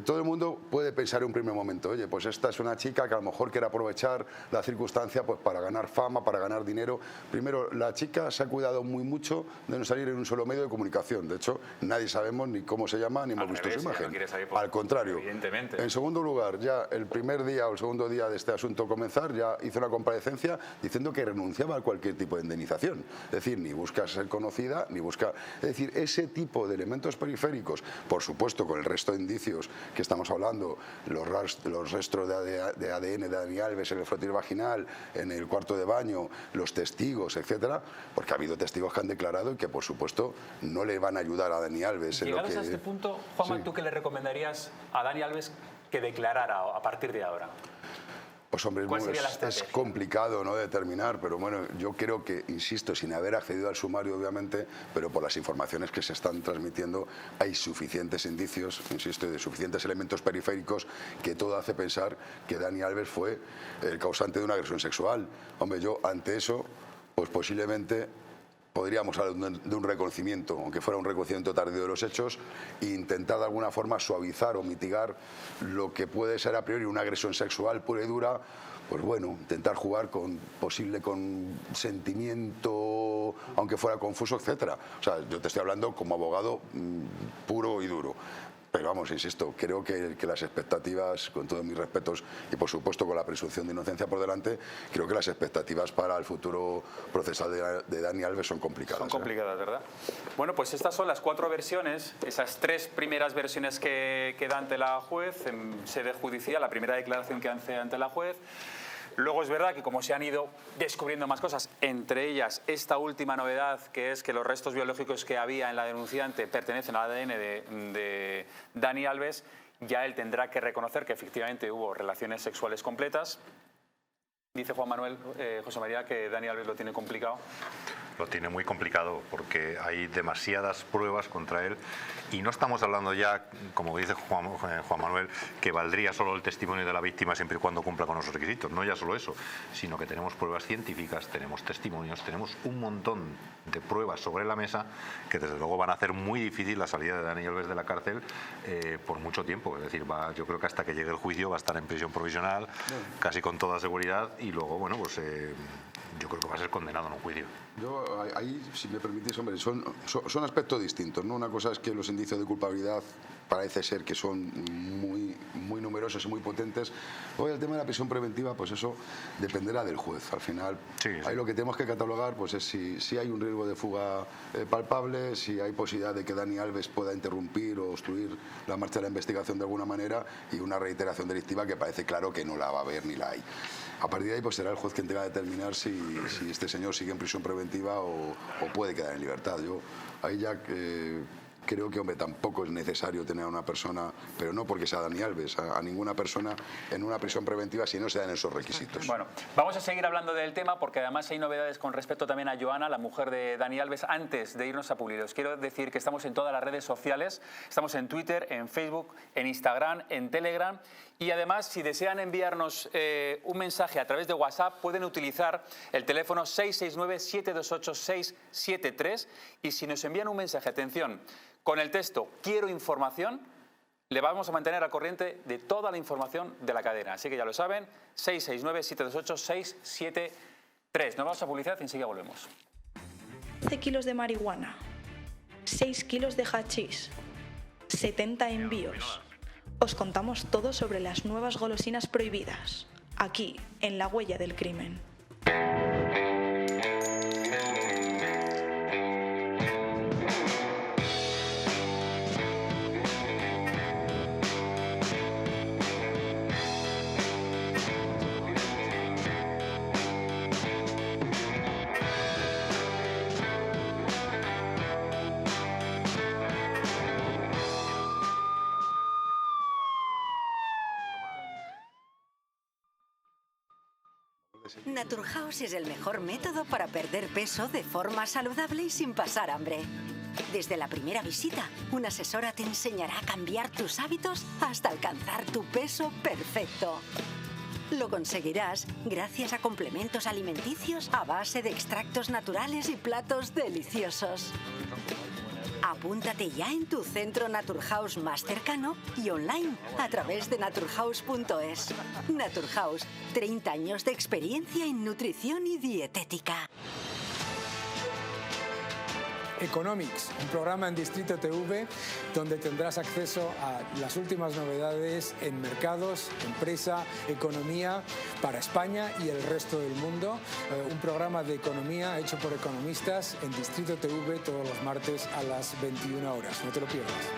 todo el mundo puede pensar en un primer momento, oye, pues esta es una chica que a lo mejor quiere aprovechar la circunstancia pues para ganar fama, para ganar dinero. Primero, la chica se ha cuidado muy mucho de no salir en un solo medio de comunicación. De hecho, nadie sabemos ni cómo se llama ni hemos visto su imagen. Al contrario. Evidentemente. En segundo lugar, ya el primer día o el segundo día de este asunto comenzar, ya hizo una comparecencia diciendo que renunciaba a cualquier tipo de indemnización. Es decir, ni busca ser conocida, ni busca... Es decir, ese tipo de elementos periféricos, por supuesto, con el resto de indicios que estamos hablando, los restos de ADN de Dani Alves en el frotil vaginal, en el cuarto de baño, los testigos, etcétera, porque ha habido testigos que han declarado y que, por supuesto, no le van a ayudar a Dani Alves. Llegados a este punto, Juanma, ¿tú qué le recomendarías a Dani Alves que declarara a partir de ahora? Pues hombre, es complicado, ¿no?, determinar, pero bueno, yo creo que, insisto, sin haber accedido al sumario obviamente, pero por las informaciones que se están transmitiendo, hay suficientes indicios, insisto, y de suficientes elementos periféricos que todo hace pensar que Dani Alves fue el causante de una agresión sexual. Hombre, yo ante eso, pues posiblemente podríamos hablar de un reconocimiento, aunque fuera un reconocimiento tardío de los hechos, e intentar de alguna forma suavizar o mitigar lo que puede ser a priori una agresión sexual pura y dura. Pues bueno, intentar jugar con sentimiento, aunque fuera confuso, etcétera. O sea, yo te estoy hablando como abogado puro y duro. Pero vamos, insisto, creo que las expectativas, con todos mis respetos y por supuesto con la presunción de inocencia por delante, creo que las expectativas para el futuro procesal de Dani Alves son complicadas. Son complicadas, ¿verdad? Bueno, pues estas son las 4 versiones, esas 3 primeras versiones que da ante la juez en sede judicial, la primera declaración que hace ante la juez. Luego es verdad que como se han ido descubriendo más cosas, entre ellas esta última novedad, que es que los restos biológicos que había en la denunciante pertenecen al ADN de Dani Alves, ya él tendrá que reconocer que efectivamente hubo relaciones sexuales completas. Dice Juan Manuel, José María, que Dani Alves lo tiene complicado. Lo tiene muy complicado porque hay demasiadas pruebas contra él y no estamos hablando ya, como dice Juan Manuel, que valdría solo el testimonio de la víctima siempre y cuando cumpla con los requisitos. No ya solo eso, sino que tenemos pruebas científicas, tenemos testimonios, tenemos un montón de pruebas sobre la mesa que desde luego van a hacer muy difícil la salida de Dani Alves de la cárcel por mucho tiempo. Es decir, yo creo que hasta que llegue el juicio va a estar en prisión provisional, casi con toda seguridad, y luego, bueno, pues yo creo que va a ser condenado en un juicio. Yo ahí, si me permitís, hombre, son aspectos distintos, ¿no? Una cosa es que los indicios de culpabilidad parece ser que son muy numerosos y muy potentes. Luego el tema de la prisión preventiva, pues eso dependerá del juez. Al final, ahí lo que tenemos que catalogar pues es si hay un riesgo de fuga palpable, si hay posibilidad de que Dani Alves pueda interrumpir o obstruir la marcha de la investigación de alguna manera, y una reiteración delictiva que parece claro que no la va a haber ni la hay. A partir de ahí pues será el juez quien tenga que determinar si este señor sigue en prisión preventiva o puede quedar en libertad. Yo ahí ya creo que, hombre, tampoco es necesario tener a una persona, pero no porque sea Dani Alves, a ninguna persona en una prisión preventiva si no se dan esos requisitos. Bueno, vamos a seguir hablando del tema porque además hay novedades con respecto también a Joana, la mujer de Dani Alves. Antes de irnos a Pulido, os quiero decir que estamos en todas las redes sociales, estamos en Twitter, en Facebook, en Instagram, en Telegram, y además si desean enviarnos un mensaje a través de WhatsApp pueden utilizar el teléfono 669-728-673, y si nos envían un mensaje, atención, con el texto "quiero información", le vamos a mantener al corriente de toda la información de la cadena. Así que ya lo saben, 669-728-673. Nos vamos a publicidad y enseguida volvemos. 11 kilos de marihuana, 6 kilos de hachís, 70 envíos. Os contamos todo sobre las nuevas golosinas prohibidas, aquí, en La Huella del Crimen. Naturhaus es el mejor método para perder peso de forma saludable y sin pasar hambre. Desde la primera visita, una asesora te enseñará a cambiar tus hábitos hasta alcanzar tu peso perfecto. Lo conseguirás gracias a complementos alimenticios a base de extractos naturales y platos deliciosos. Apúntate ya en tu centro Naturhaus más cercano y online a través de naturhaus.es. Naturhaus, 30 años de experiencia en nutrición y dietética. Economics, un programa en Distrito TV donde tendrás acceso a las últimas novedades en mercados, empresa, economía para España y el resto del mundo. Un programa de economía hecho por economistas en Distrito TV todos los martes a las 21 horas. No te lo pierdas.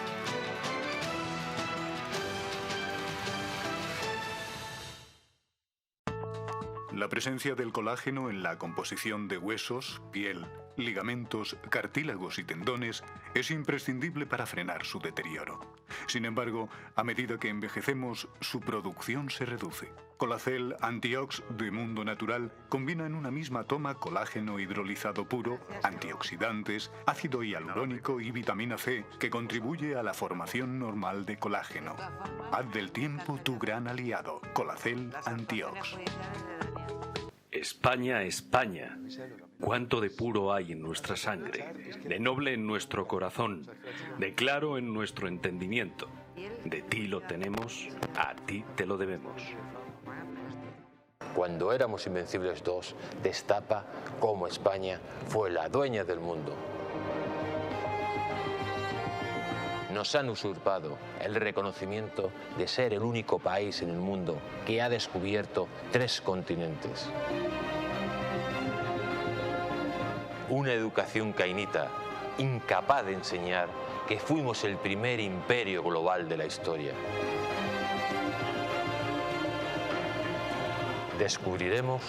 La presencia del colágeno en la composición de huesos, piel, ligamentos, cartílagos y tendones es imprescindible para frenar su deterioro. Sin embargo, a medida que envejecemos, su producción se reduce. Colacel Antiox de Mundo Natural combina en una misma toma colágeno hidrolizado puro, antioxidantes, ácido hialurónico y vitamina C, que contribuye a la formación normal de colágeno. Haz del tiempo tu gran aliado. Colacel Antiox. España, España. Cuánto de puro hay en nuestra sangre, de noble en nuestro corazón, de claro en nuestro entendimiento. De ti lo tenemos, a ti te lo debemos. Cuando éramos Invencibles 2, destapa cómo España fue la dueña del mundo. Nos han usurpado el reconocimiento de ser el único país en el mundo que ha descubierto 3 continentes. Una educación cainita, incapaz de enseñar que fuimos el primer imperio global de la historia. Descubriremos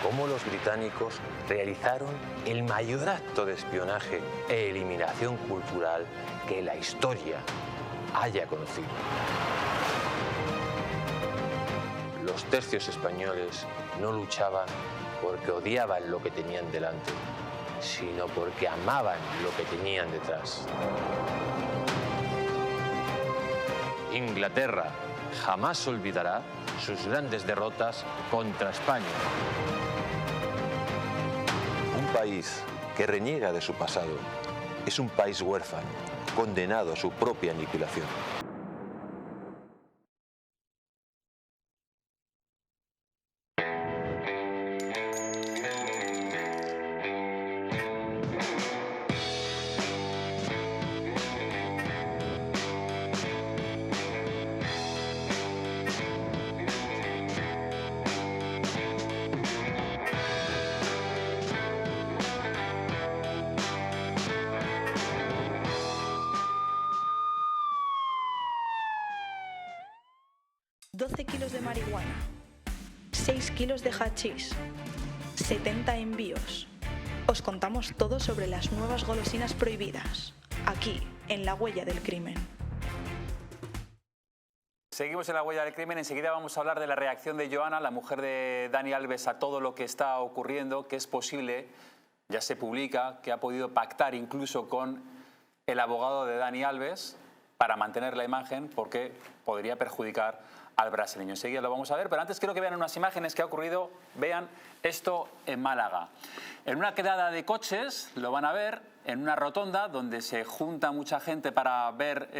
cómo los británicos realizaron el mayor acto de espionaje e eliminación cultural que la historia haya conocido. Los tercios españoles no luchaban porque odiaban lo que tenían delante, sino porque amaban lo que tenían detrás. Inglaterra jamás olvidará sus grandes derrotas contra España. Un país que reniega de su pasado es un país huérfano, condenado a su propia aniquilación. de marihuana, 6 kilos de hachís, 70 envíos. Os contamos todo sobre las nuevas golosinas prohibidas, aquí, en La Huella del Crimen. Seguimos en La Huella del Crimen. Enseguida vamos a hablar de la reacción de Joana, la mujer de Dani Alves, a todo lo que está ocurriendo, que es posible, ya se publica, que ha podido pactar incluso con el abogado de Dani Alves para mantener la imagen, porque podría perjudicar al brasileño. Enseguida lo vamos a ver, pero antes quiero que vean unas imágenes que ha ocurrido. Vean esto en Málaga. En una quedada de coches, lo van a ver, en una rotonda donde se junta mucha gente para ver,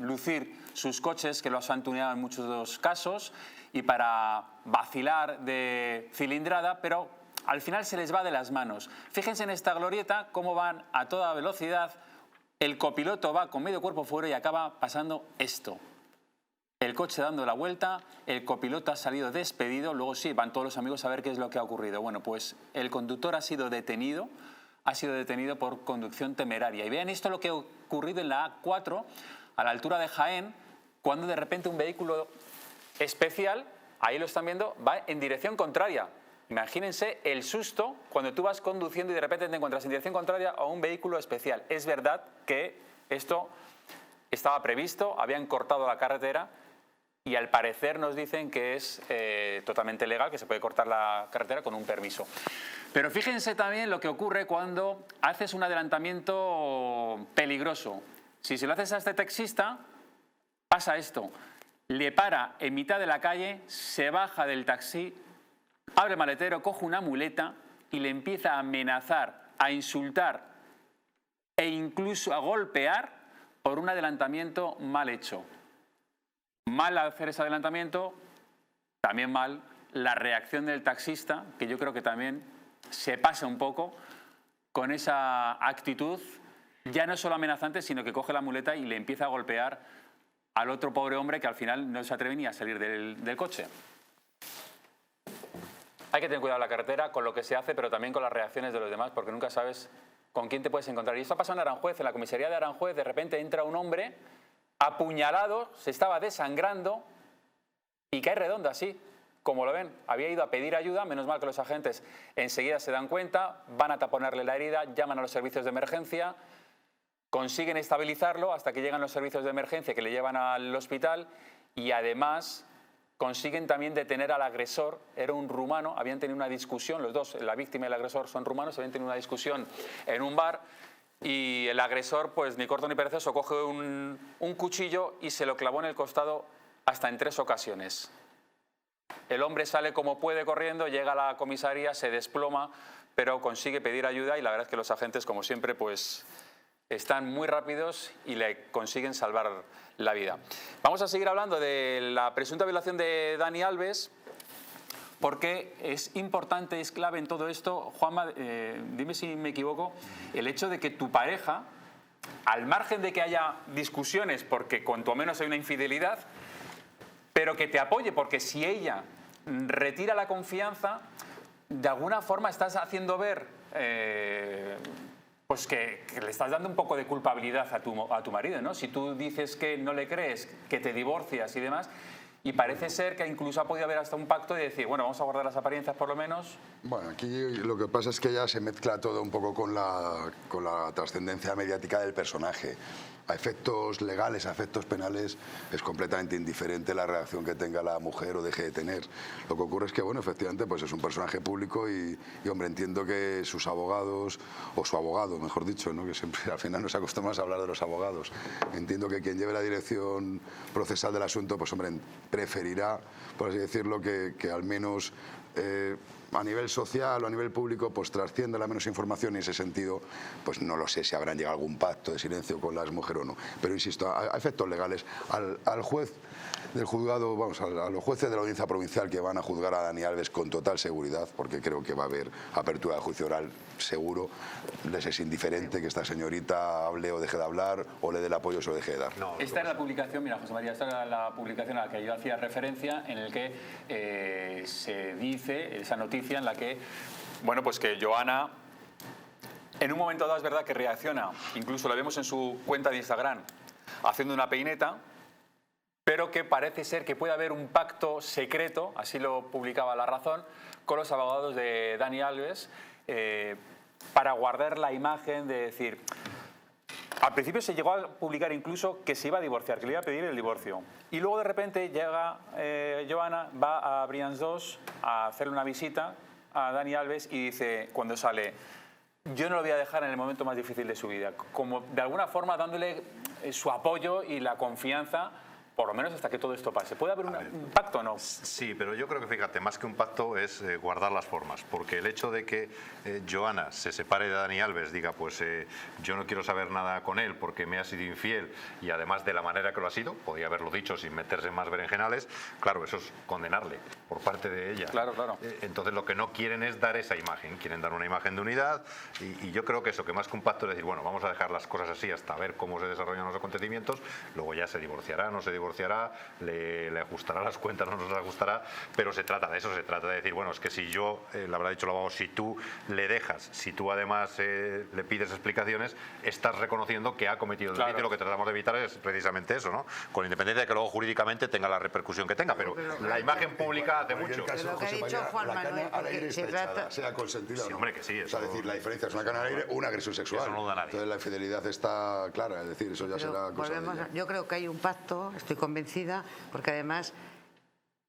lucir sus coches, que los han tuneado en muchos casos, y para vacilar de cilindrada, pero al final se les va de las manos. Fíjense en esta glorieta cómo van a toda velocidad. El copiloto va con medio cuerpo fuera y acaba pasando esto. El coche dando la vuelta, el copiloto ha salido despedido, luego sí, van todos los amigos a ver qué es lo que ha ocurrido. Bueno, pues el conductor ha sido detenido por conducción temeraria. Y vean esto lo que ha ocurrido en la A4, a la altura de Jaén, cuando de repente un vehículo especial, ahí lo están viendo, va en dirección contraria. Imagínense el susto cuando tú vas conduciendo y de repente te encuentras en dirección contraria a un vehículo especial. Es verdad que esto estaba previsto, habían cortado la carretera, y al parecer nos dicen que es totalmente legal, que se puede cortar la carretera con un permiso. Pero fíjense también lo que ocurre cuando haces un adelantamiento peligroso. Si se lo haces a este taxista, pasa esto. Le para en mitad de la calle, se baja del taxi, abre el maletero, coge una muleta y le empieza a amenazar, a insultar e incluso a golpear por un adelantamiento mal hecho. Mal hacer ese adelantamiento, también mal la reacción del taxista, que yo creo que también se pasa un poco con esa actitud, ya no solo amenazante, sino que coge la muleta y le empieza a golpear al otro pobre hombre que al final no se atreve ni a salir del coche. Hay que tener cuidado en la carretera con lo que se hace, pero también con las reacciones de los demás, porque nunca sabes con quién te puedes encontrar. Y esto ha pasado en Aranjuez, en la comisaría de Aranjuez, de repente entra un hombre apuñalado, se estaba desangrando y cae redondo así, como lo ven. Había ido a pedir ayuda, menos mal que los agentes enseguida se dan cuenta, van a taponarle la herida, llaman a los servicios de emergencia, consiguen estabilizarlo hasta que llegan los servicios de emergencia que le llevan al hospital y además consiguen también detener al agresor. Era un rumano, habían tenido una discusión, los dos, la víctima y el agresor son rumanos, habían tenido una discusión en un bar. Y el agresor, pues ni corto ni perezoso, coge un cuchillo y se lo clavó en el costado hasta en 3 ocasiones. El hombre sale como puede corriendo, llega a la comisaría, se desploma, pero consigue pedir ayuda y la verdad es que los agentes, como siempre, pues están muy rápidos y le consiguen salvar la vida. Vamos a seguir hablando de la presunta violación de Dani Alves, porque es importante, es clave en todo esto, Juanma, dime si me equivoco, el hecho de que tu pareja, al margen de que haya discusiones, porque cuanto menos hay una infidelidad, pero que te apoye, porque si ella retira la confianza, de alguna forma estás haciendo ver pues que le estás dando un poco de culpabilidad a tu marido, ¿no? Si tú dices que no le crees, que te divorcias y demás. Y parece ser que incluso ha podido haber hasta un pacto de decir, bueno, vamos a guardar las apariencias por lo menos. Bueno, aquí lo que pasa es que ya se mezcla todo un poco con la trascendencia mediática del personaje. A efectos legales, a efectos penales, es completamente indiferente la reacción que tenga la mujer o deje de tener. Lo que ocurre es que, bueno, efectivamente, pues es un personaje público y hombre, entiendo que sus abogados, o su abogado, mejor dicho, ¿no? Que siempre al final nos acostumbramos a hablar de los abogados. Entiendo que quien lleve la dirección procesal del asunto, pues hombre, preferirá, por así decirlo, que al menos a nivel social o a nivel público pues trascienda la menos información y en ese sentido pues no lo sé si habrán llegado a algún pacto de silencio con las mujeres o no, pero insisto, a efectos legales al juez del juzgado, vamos, a los jueces de la audiencia provincial que van a juzgar a Dani Alves con total seguridad, porque creo que va a haber apertura de juicio oral seguro, les es indiferente que esta señorita hable o deje de hablar o le dé el apoyo o se lo deje de dar. No, esta era la publicación, mira José María, esta era la publicación a la que yo hacía referencia, en el que se dice, esa noticia en la que, bueno, pues que Joana en un momento dado es verdad que reacciona, incluso la vemos en su cuenta de Instagram haciendo una peineta, pero que parece ser que puede haber un pacto secreto, así lo publicaba La Razón, con los abogados de Dani Alves para guardar la imagen de decir... Al principio se llegó a publicar incluso que se iba a divorciar, que le iba a pedir el divorcio. Y luego de repente llega Joana, va a Brians 2 a hacerle una visita a Dani Alves y dice, cuando sale, yo no lo voy a dejar en el momento más difícil de su vida. Como de alguna forma dándole su apoyo y la confianza, por lo menos hasta que todo esto pase. ¿Puede haber un pacto o no? Sí, pero yo creo que, fíjate, más que un pacto es guardar las formas, porque el hecho de que Joana se separe de Dani Alves, diga, pues yo no quiero saber nada con él porque me ha sido infiel y además de la manera que lo ha sido, podía haberlo dicho sin meterse en más berenjenales, claro, eso es condenarle por parte de ella. Claro, claro. Entonces lo que no quieren es dar esa imagen, quieren dar una imagen de unidad y yo creo que eso, que más que un pacto es decir, bueno, vamos a dejar las cosas así hasta ver cómo se desarrollan los acontecimientos, luego ya se divorciará, no se divorciará, le ajustará las cuentas, no nos las ajustará, pero se trata de eso, se trata de decir, bueno, es que si yo, le habrá dicho el abogado, si tú le dejas, si tú además le pides explicaciones, estás reconociendo que ha cometido el delito y lo que tratamos de evitar es precisamente eso, ¿no? Con independencia de que luego jurídicamente tenga la repercusión que tenga, pero la imagen pública hace mucho. Lo que ha dicho Juan Manuel, porque se trata... sea consentida o no. Sí, hombre, que sí. O sea, es decir, la diferencia es una cana al aire o una agresión sexual. Eso no lo da nadie. Entonces la infidelidad está clara, es decir, eso ya será cosa de ella. Yo creo que hay un pacto, estoy estoy convencida, porque además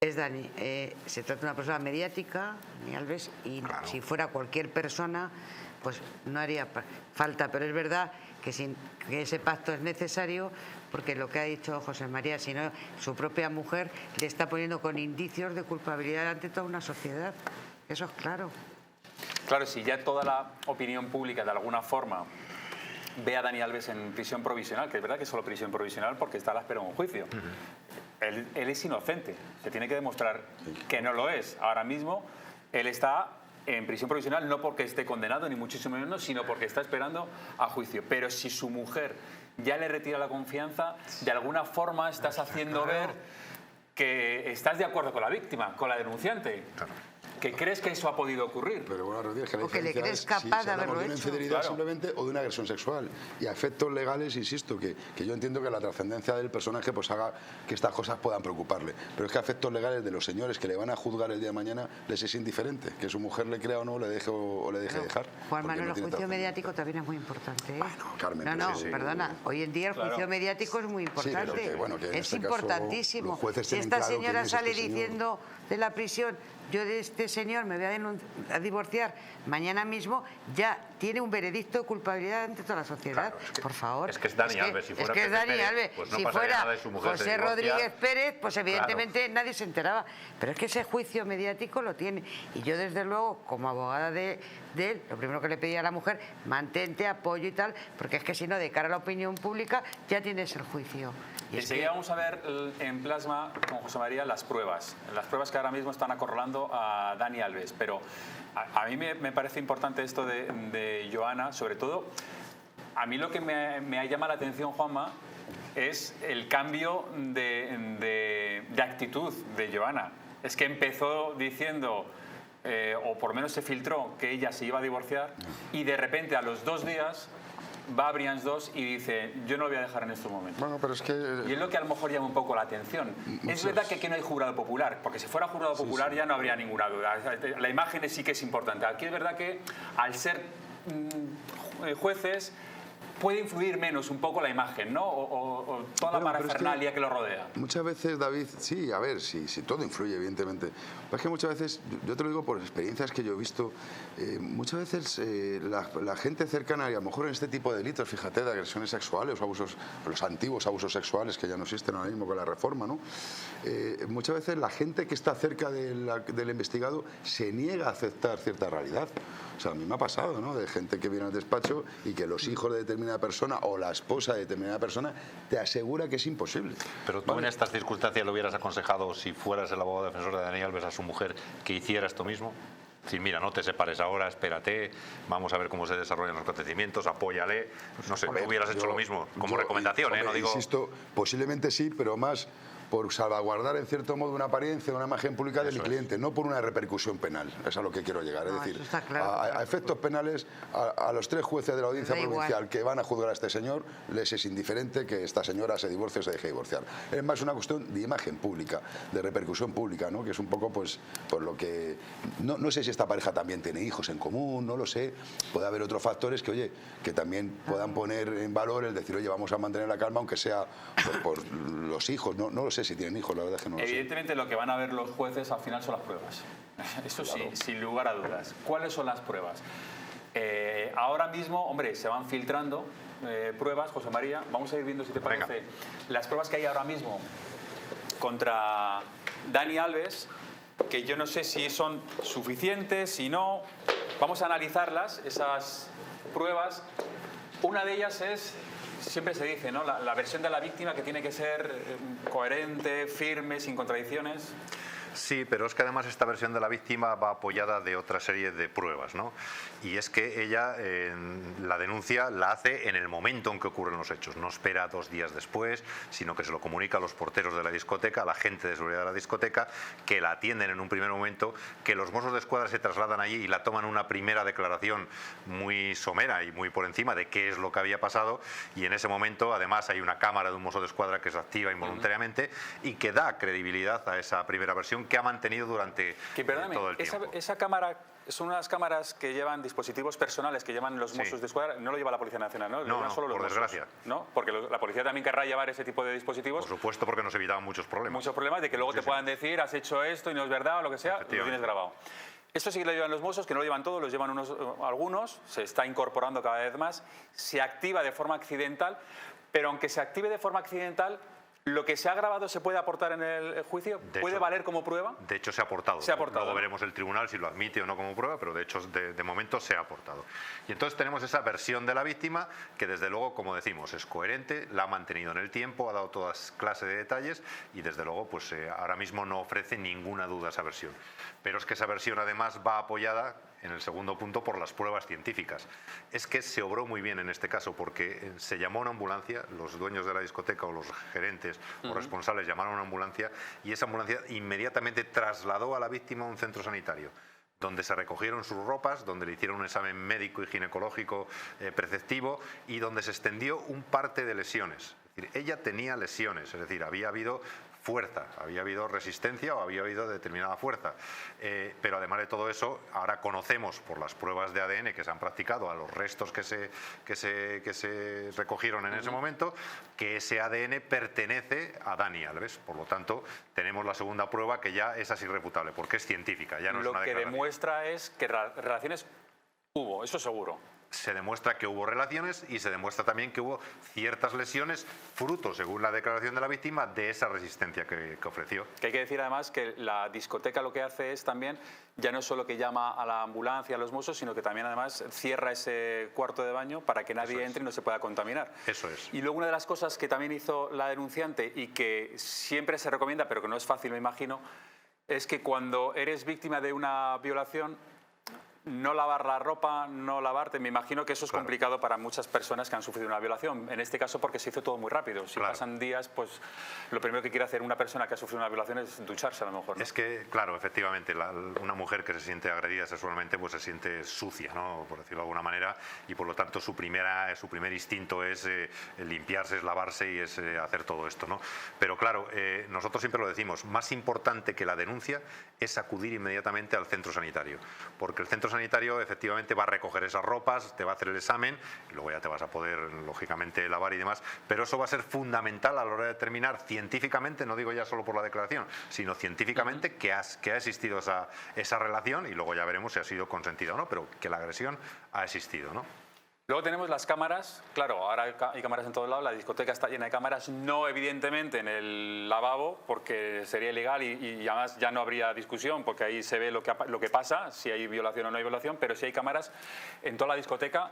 es Dani, se trata de una persona mediática, Dani Alves, y si fuera cualquier persona, pues no haría falta, pero es verdad que ese pacto es necesario, porque lo que ha dicho José María, si no, su propia mujer le está poniendo con indicios de culpabilidad ante toda una sociedad. Eso es claro. Claro, si ya toda la opinión pública de alguna forma ve a Dani Alves en prisión provisional, que es verdad que es solo prisión provisional porque está a la espera de un juicio. Él es inocente, se tiene que demostrar que no lo es. Ahora mismo él está en prisión provisional no porque esté condenado, ni muchísimo menos, sino porque está esperando a juicio. Pero si su mujer ya le retira la confianza, de alguna forma estás haciendo ver que estás de acuerdo con la víctima, con la denunciante. ¿Que crees que eso ha podido ocurrir? Pero bueno, Rodríguez, que la o que le diferencia crees es capaz si de haberlo hablamos de una hecho. infidelidad simplemente o de una agresión sexual. Y a efectos legales, insisto, que yo entiendo que la trascendencia del personaje pues haga que estas cosas puedan preocuparle. Pero es que a efectos legales de los señores que le van a juzgar el día de mañana les es indiferente. Que su mujer le crea o no, le deje o le deje dejar. Juan Manuel, el juicio mediático también es muy importante. Bueno, Carmen, no, perdona. Hoy en día el juicio mediático es muy importante. Sí, pero que en es este importantísimo. Caso, los jueces si tienen esta claro señora quién es sale este señor. diciendo de la prisión, yo de este señor me voy a divorciar mañana mismo, ya tiene un veredicto de culpabilidad ante toda la sociedad. Claro, por favor. Es que es Dani Alves. Si fuera Pepe Pérez, pues no si pasaría fuera nada de su mujer José se divorcia. Rodríguez Pérez, pues evidentemente nadie se enteraba. Pero es que ese juicio mediático lo tiene. Y yo, desde luego, como abogada de él, lo primero que le pedía a la mujer, mantente, apoyo y tal, porque es que si no, de cara a la opinión pública, ya tienes el juicio. Y enseguida vamos a ver en plasma con José María las pruebas que ahora mismo están acorralando a Dani Alves, pero a mí me parece importante esto de Joana, sobre todo a mí lo que me llama la atención, Juanma, es el cambio de actitud de Joana. Es que empezó diciendo, o por lo menos se filtró, que ella se iba a divorciar y de repente a los 2 días va a Brians 2 y dice, yo no lo voy a dejar en estos momentos. Bueno, pero es que... Y es lo que a lo mejor llama un poco la atención. Es verdad que aquí no hay jurado popular, porque si fuera jurado popular ya no habría ninguna duda. La imagen sí que es importante. Aquí es verdad que al ser jueces puede influir menos un poco la imagen, ¿no? O toda la parafernalia que lo rodea. Muchas veces, David, sí, a ver, sí, todo influye, evidentemente. Pero es que muchas veces, yo te lo digo por experiencias que yo he visto, muchas veces la gente cercana, y a lo mejor en este tipo de delitos, fíjate, de agresiones sexuales o abusos, los antiguos abusos sexuales que ya no existen ahora mismo con la reforma, ¿no? Muchas veces la gente que está cerca del investigado se niega a aceptar cierta realidad. O sea, a mí me ha pasado, ¿no? De gente que viene al despacho y que los hijos de determinada persona o la esposa de determinada persona te asegura que es imposible. Pero tú en estas circunstancias le hubieras aconsejado, si fueras el abogado defensor de Dani Alves, a su mujer que hiciera esto mismo. Sí, mira, no te separes ahora, espérate, vamos a ver cómo se desarrollan los acontecimientos, apóyale. No sé, ¿tú hubieras hecho lo mismo? Como recomendación, hombre, no digo... Insisto, posiblemente sí, pero más por salvaguardar en cierto modo una apariencia, una imagen pública de mi cliente, no por una repercusión penal. Es a lo que quiero llegar. Es decir, a efectos penales, a los 3 jueces de la audiencia provincial que van a juzgar a este señor, les es indiferente que esta señora se divorcie o se deje divorciar. Es más una cuestión de imagen pública, de repercusión pública, ¿no? Que es un poco pues por lo que... No sé si esta pareja también tiene hijos en común, no lo sé. Puede haber otros factores que, oye, que también puedan poner en valor el decir, oye, vamos a mantener la calma, aunque sea por los hijos, no lo sé si tienen hijos, la verdad es que no lo sé. Evidentemente lo que van a ver los jueces al final son las pruebas. Eso sí, sin lugar a dudas. ¿Cuáles son las pruebas? Ahora mismo, hombre, se van filtrando pruebas, José María. Vamos a ir viendo, si te parece, las pruebas que hay ahora mismo contra Dani Alves, que yo no sé si son suficientes, si no. Vamos a analizarlas, esas pruebas. Una de ellas es... Siempre se dice, ¿no? La versión de la víctima, que tiene que ser coherente, firme, sin contradicciones. Sí, pero es que además esta versión de la víctima va apoyada de otra serie de pruebas, ¿no? Y es que ella la denuncia la hace en el momento en que ocurren los hechos, no espera 2 días después, sino que se lo comunica a los porteros de la discoteca, a la gente de seguridad de la discoteca, que la atienden en un primer momento, que los Mossos de Escuadra se trasladan allí y la toman una primera declaración muy somera y muy por encima de qué es lo que había pasado, y en ese momento además hay una cámara de un Mosso de Escuadra que se activa involuntariamente y que da credibilidad a esa primera versión, que ha mantenido durante todo el tiempo. Esa cámara son unas cámaras que llevan dispositivos personales, que llevan los Mossos de Escuadra, no lo lleva la Policía Nacional, ¿no? No, solo los por Mossos, desgracia. ¿no? Porque la policía también querrá llevar ese tipo de dispositivos. Por supuesto, porque nos evitaban muchos problemas. Muchos problemas de que luego te puedan decir, has hecho esto y no es verdad o lo que sea, lo tienes grabado. Esto sí que lo llevan los Mossos, que no lo llevan todos, los llevan algunos, se está incorporando cada vez más, se activa de forma accidental, pero aunque se active de forma accidental, ¿lo que se ha grabado se puede aportar en el juicio? ¿Puede valer como prueba? De hecho, se ha aportado. Se ha aportado. Luego veremos el tribunal si lo admite o no como prueba, pero de hecho, de momento se ha aportado. Y entonces tenemos esa versión de la víctima que, desde luego, como decimos, es coherente, la ha mantenido en el tiempo, ha dado todas clases de detalles y, desde luego, pues ahora mismo no ofrece ninguna duda esa versión. Pero es que esa versión, además, va apoyada en el segundo punto por las pruebas científicas. Es que se obró muy bien en este caso porque se llamó a una ambulancia, los dueños de la discoteca o los gerentes o responsables llamaron a una ambulancia y esa ambulancia inmediatamente trasladó a la víctima a un centro sanitario donde se recogieron sus ropas, donde le hicieron un examen médico y ginecológico preceptivo y donde se extendió un parte de lesiones. Es decir, ella tenía lesiones, es decir, había habido fuerza, había habido resistencia o había habido determinada fuerza. Pero además de todo eso, ahora conocemos por las pruebas de ADN que se han practicado a los restos que se recogieron en ese momento, que ese ADN pertenece a Dani Alves. Por lo tanto, tenemos la segunda prueba que ya es irrefutable, porque es científica, ya no es una declaración. Lo que demuestra es que relaciones hubo, eso seguro. Se demuestra que hubo relaciones y se demuestra también que hubo ciertas lesiones fruto, según la declaración de la víctima, de esa resistencia que ofreció. Que hay que decir además que la discoteca lo que hace es también, ya no es solo que llama a la ambulancia, a los Mossos, sino que también además cierra ese cuarto de baño para que nadie entre y no se pueda contaminar. Eso es. Y luego una de las cosas que también hizo la denunciante y que siempre se recomienda, pero que no es fácil, me imagino, es que cuando eres víctima de una violación, no lavar la ropa, no lavarte, me imagino que eso es complicado para muchas personas que han sufrido una violación. En este caso porque se hizo todo muy rápido. Si pasan días, pues lo primero que quiere hacer una persona que ha sufrido una violación es ducharse a lo mejor, ¿no? Es que, claro, efectivamente, una mujer que se siente agredida sexualmente pues se siente sucia, ¿no? Por decirlo de alguna manera, y por lo tanto su primer instinto es limpiarse, es lavarse y es hacer todo esto, ¿no? Pero claro, nosotros siempre lo decimos, más importante que la denuncia es acudir inmediatamente al centro sanitario, porque el centro sanitario efectivamente va a recoger esas ropas, te va a hacer el examen y luego ya te vas a poder lógicamente lavar y demás, pero eso va a ser fundamental a la hora de determinar científicamente, no digo ya solo por la declaración, sino científicamente que ha existido esa relación y luego ya veremos si ha sido consentida o no, pero que la agresión ha existido, ¿no? Luego tenemos las cámaras, claro, ahora hay cámaras en todos lados, la discoteca está llena de cámaras, no evidentemente en el lavabo, porque sería ilegal y además ya no habría discusión, porque ahí se ve lo que pasa, si hay violación o no hay violación, pero sí hay cámaras en toda la discoteca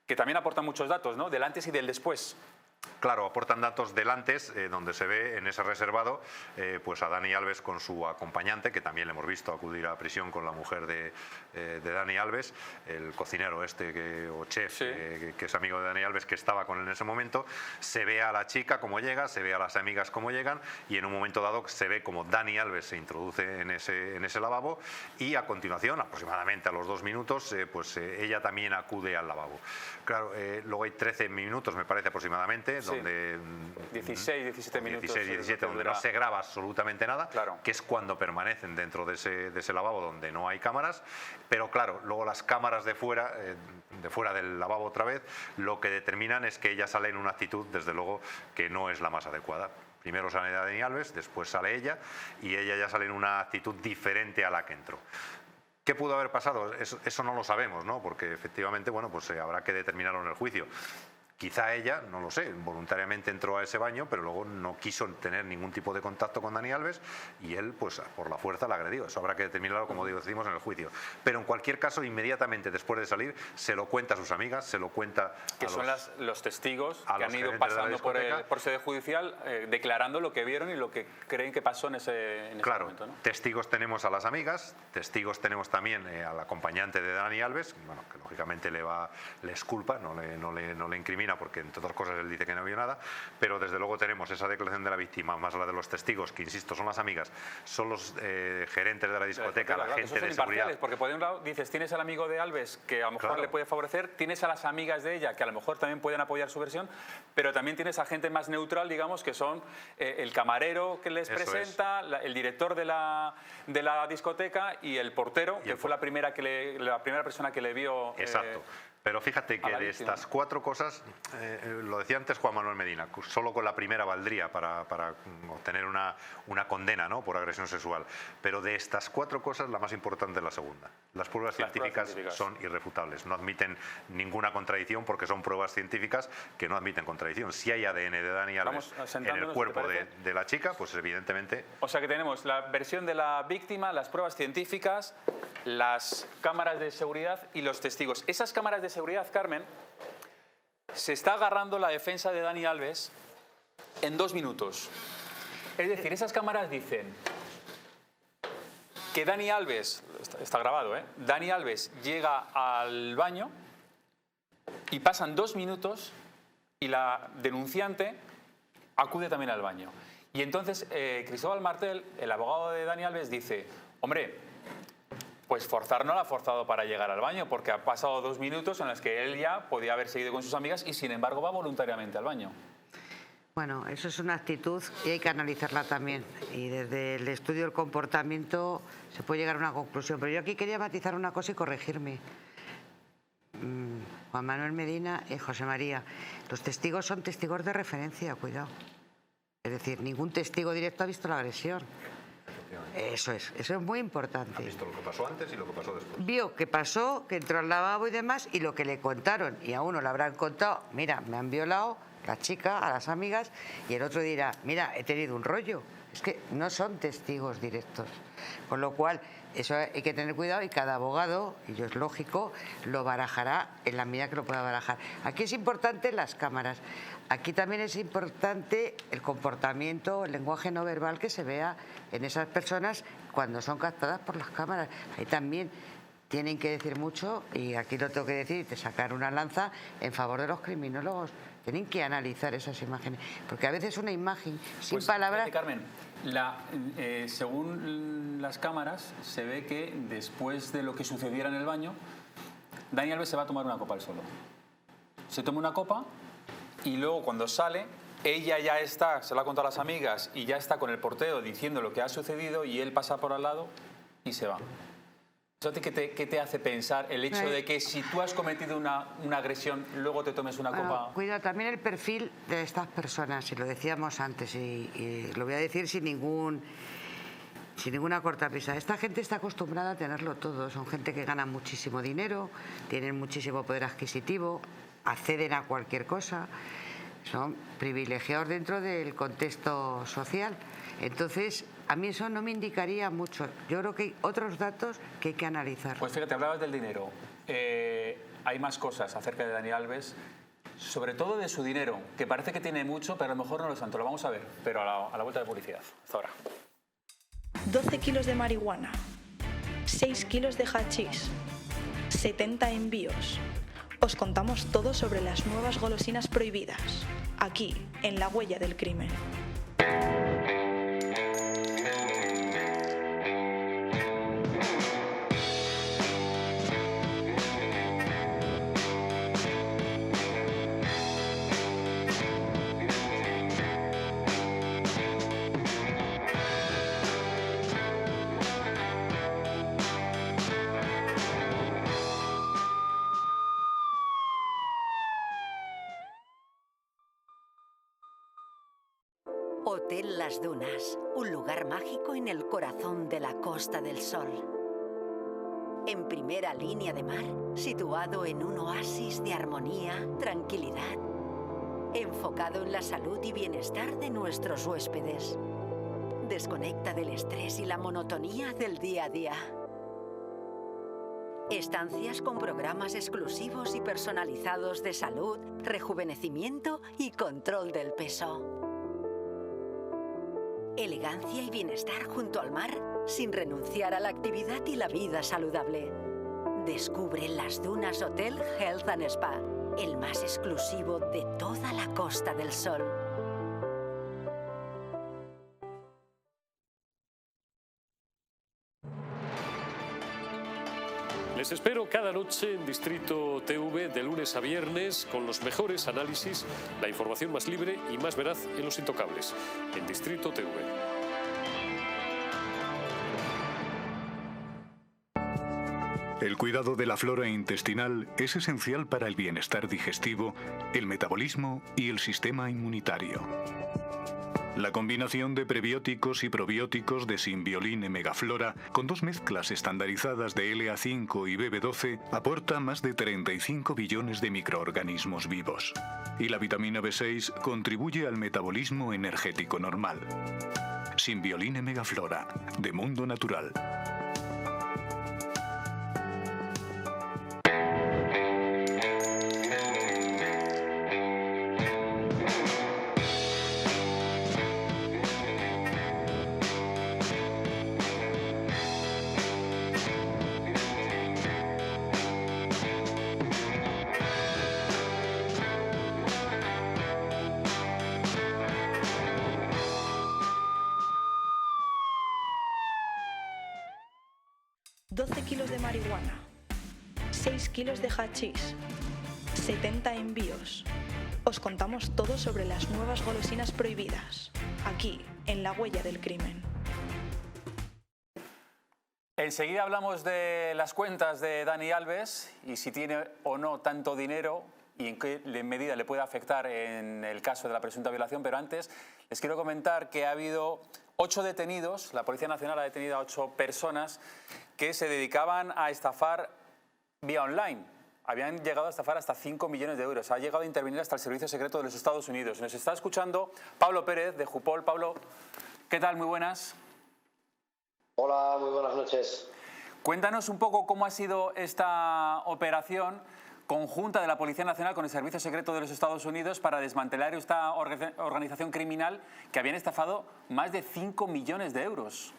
que también aportan muchos datos, ¿no? Del antes y del después. Claro, aportan datos del antes, donde se ve en ese reservado pues a Dani Alves con su acompañante, que también le hemos visto acudir a prisión con la mujer de Dani Alves, el cocinero o chef, sí, que es amigo de Dani Alves, que estaba con él en ese momento. Se ve a la chica cómo llega, se ve a las amigas cómo llegan y en un momento dado se ve como Dani Alves se introduce en ese lavabo y a continuación, aproximadamente a los 2 minutos, ella también acude al lavabo. Claro, luego hay 13 minutos, me parece aproximadamente, sí, donde 16, 17 minutos. 16, 17, donde no se graba absolutamente nada, claro, que es cuando permanecen dentro de ese lavabo donde no hay cámaras, pero claro, luego las cámaras de fuera del lavabo otra vez, lo que determinan es que ella sale en una actitud, desde luego, que no es la más adecuada. Primero sale Dani Alves, después sale ella, y ella ya sale en una actitud diferente a la que entró. ¿Qué pudo haber pasado? Eso no lo sabemos, ¿no? Porque efectivamente, bueno, pues habrá que determinarlo en el juicio. Quizá ella, no lo sé, voluntariamente entró a ese baño, pero luego no quiso tener ningún tipo de contacto con Dani Alves y él, pues por la fuerza, la agredió. Eso habrá que determinarlo, como decimos, en el juicio. Pero en cualquier caso, inmediatamente después de salir, se lo cuenta a sus amigas, se lo cuenta que son los testigos que han ido pasando por sede judicial, declarando lo que vieron y lo que creen que pasó en ese momento, ¿no? Testigos tenemos a las amigas, testigos tenemos también al acompañante de Dani Alves, bueno, que lógicamente le exculpa, no le incrimina Medina, porque entre otras cosas él dice que no vio nada, pero desde luego tenemos esa declaración de la víctima, más la de los testigos, que insisto, son las amigas, son los gerentes de la discoteca, la gente de seguridad. Porque por un lado dices, tienes al amigo de Alves, que a lo mejor le puede favorecer, tienes a las amigas de ella, que a lo mejor también pueden apoyar su versión, pero también tienes a gente más neutral, digamos, que son el camarero que les presenta, el director de la discoteca y el portero, que fue la primera persona que le vio. Exacto. Pero fíjate que de estas 4 cosas, lo decía antes Juan Manuel Medina, solo con la primera valdría para obtener una condena, ¿no?, por agresión sexual. Pero de estas 4 cosas, la más importante es la segunda. Las pruebas científicas son irrefutables, no admiten ninguna contradicción porque son pruebas científicas que no admiten contradicción. Si hay ADN de Dani Alves en el cuerpo de la chica, pues evidentemente... O sea que tenemos la versión de la víctima, las pruebas científicas, las cámaras de seguridad y los testigos. Esas cámaras de seguridad, Carmen, se está agarrando la defensa de Dani Alves en 2 minutos. Es decir, esas cámaras dicen que Dani Alves, está grabado, Dani Alves llega al baño y pasan 2 minutos y la denunciante acude también al baño. Y entonces Cristóbal Martel, el abogado de Dani Alves, dice, hombre, pues forzar no la ha forzado para llegar al baño, porque ha pasado 2 minutos en los que él ya podía haber seguido con sus amigas y sin embargo va voluntariamente al baño. Bueno, eso es una actitud y hay que analizarla también. Y desde el estudio del comportamiento se puede llegar a una conclusión. Pero yo aquí quería matizar una cosa y corregirme. Juan Manuel Medina y José María, los testigos son testigos de referencia, cuidado. Es decir, ningún testigo directo ha visto la agresión. Eso es muy importante. Ha visto lo que pasó antes y lo que pasó después. Vio que pasó, que entró al lavabo y demás, y lo que le contaron. Y a uno le habrán contado, mira, me han violado, la chica, a las amigas, y el otro dirá, mira, he tenido un rollo. Es que no son testigos directos. Con lo cual, eso hay que tener cuidado y cada abogado, y es lógico, lo barajará en la medida que lo pueda barajar. Aquí es importante las cámaras. Aquí también es importante el comportamiento, el lenguaje no verbal que se vea en esas personas cuando son captadas por las cámaras. Ahí también tienen que decir mucho, y aquí lo tengo que decir, y sacar una lanza en favor de los criminólogos. Tienen que analizar esas imágenes, porque a veces una imagen sin palabras... Fíjate, Carmen, según las cámaras se ve que después de lo que sucediera en el baño, Dani Alves se va a tomar una copa al solo. Se toma una copa y luego cuando sale, ella ya está, se lo ha contado a las amigas y ya está con el portero diciendo lo que ha sucedido y él pasa por al lado y se va. ¿Eso qué te hace pensar el hecho de que si tú has cometido una agresión, luego te tomes una copa? Cuidado, también el perfil de estas personas, y lo decíamos antes, y lo voy a decir sin ninguna cortapisa. Esta gente está acostumbrada a tenerlo todo. Son gente que gana muchísimo dinero, tienen muchísimo poder adquisitivo, acceden a cualquier cosa, son privilegiados dentro del contexto social. Entonces, a mí eso no me indicaría mucho. Yo creo que hay otros datos que hay que analizar. Pues fíjate, hablabas del dinero. Hay más cosas acerca de Dani Alves, sobre todo de su dinero, que parece que tiene mucho, pero a lo mejor no lo es tanto. Lo vamos a ver, pero a la vuelta de publicidad. Hasta ahora. 12 kilos de marihuana, 6 kilos de hachís, 70 envíos. Os contamos todo sobre las nuevas golosinas prohibidas, aquí, en La Huella del Crimen. Hotel Las Dunas, un lugar mágico en el corazón de la Costa del Sol. En primera línea de mar, situado en un oasis de armonía, tranquilidad, enfocado en la salud y bienestar de nuestros huéspedes. Desconecta del estrés y la monotonía del día a día. Estancias con programas exclusivos y personalizados de salud, rejuvenecimiento y control del peso. Elegancia y bienestar junto al mar, sin renunciar a la actividad y la vida saludable. Descubre las Dunas Hotel Health and Spa, el más exclusivo de toda la Costa del Sol. Les espero cada noche en Distrito TV de lunes a viernes con los mejores análisis, la información más libre y más veraz en Los Intocables, en Distrito TV. El cuidado de la flora intestinal es esencial para el bienestar digestivo, el metabolismo y el sistema inmunitario. La combinación de prebióticos y probióticos de Symbioline Megaflora con 2 mezclas estandarizadas de LA5 y BB12 aporta más de 35 billones de microorganismos vivos. Y la vitamina B6 contribuye al metabolismo energético normal. Symbioline Megaflora, de Mundo Natural. De marihuana, 6 kilos de hachís, 70 envíos. Os contamos todo sobre las nuevas golosinas prohibidas, aquí, en La Huella del Crimen. Enseguida hablamos de las cuentas de Dani Alves y si tiene o no tanto dinero y en qué medida le puede afectar en el caso de la presunta violación, pero antes les quiero comentar que ha habido 8 detenidos, la Policía Nacional ha detenido a 8 personas que se dedicaban a estafar vía online. Habían llegado a estafar hasta 5 millones de euros. Ha llegado a intervenir hasta el Servicio Secreto de los Estados Unidos. Nos está escuchando Pablo Pérez, de Jupol. Pablo, ¿qué tal? Muy buenas. Hola, muy buenas noches. Cuéntanos un poco cómo ha sido esta operación conjunta de la Policía Nacional con el Servicio Secreto de los Estados Unidos para desmantelar esta organización criminal que habían estafado más de 5 millones de euros.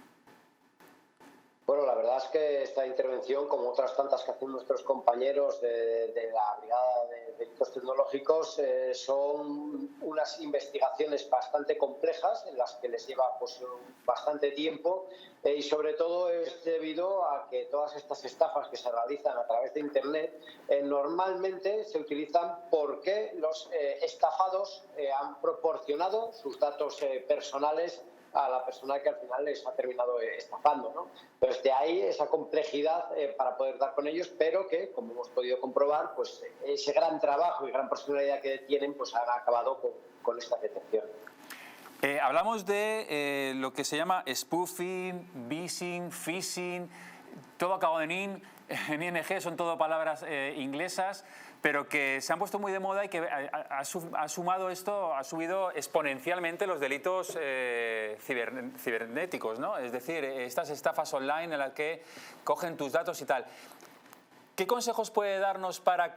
Bueno, la verdad es que esta intervención, como otras tantas que hacen nuestros compañeros de la Brigada de Delitos Tecnológicos, son unas investigaciones bastante complejas en las que les lleva pues, bastante tiempo y sobre todo es debido a que todas estas estafas que se realizan a través de Internet normalmente se utilizan porque los estafados han proporcionado sus datos personales a la persona que al final les ha terminado estafando, ¿no? Entonces, de ahí esa complejidad para poder dar con ellos, pero que, como hemos podido comprobar, pues ese gran trabajo y gran personalidad que tienen, pues han acabado con esta detección. Hablamos de lo que se llama spoofing, bising, phishing, todo acabado en ING, son todo palabras inglesas, pero que se han puesto muy de moda y que ha subido exponencialmente los delitos cibernéticos, ¿no? Es decir, estas estafas online en las que cogen tus datos y tal. ¿Qué consejos puede darnos para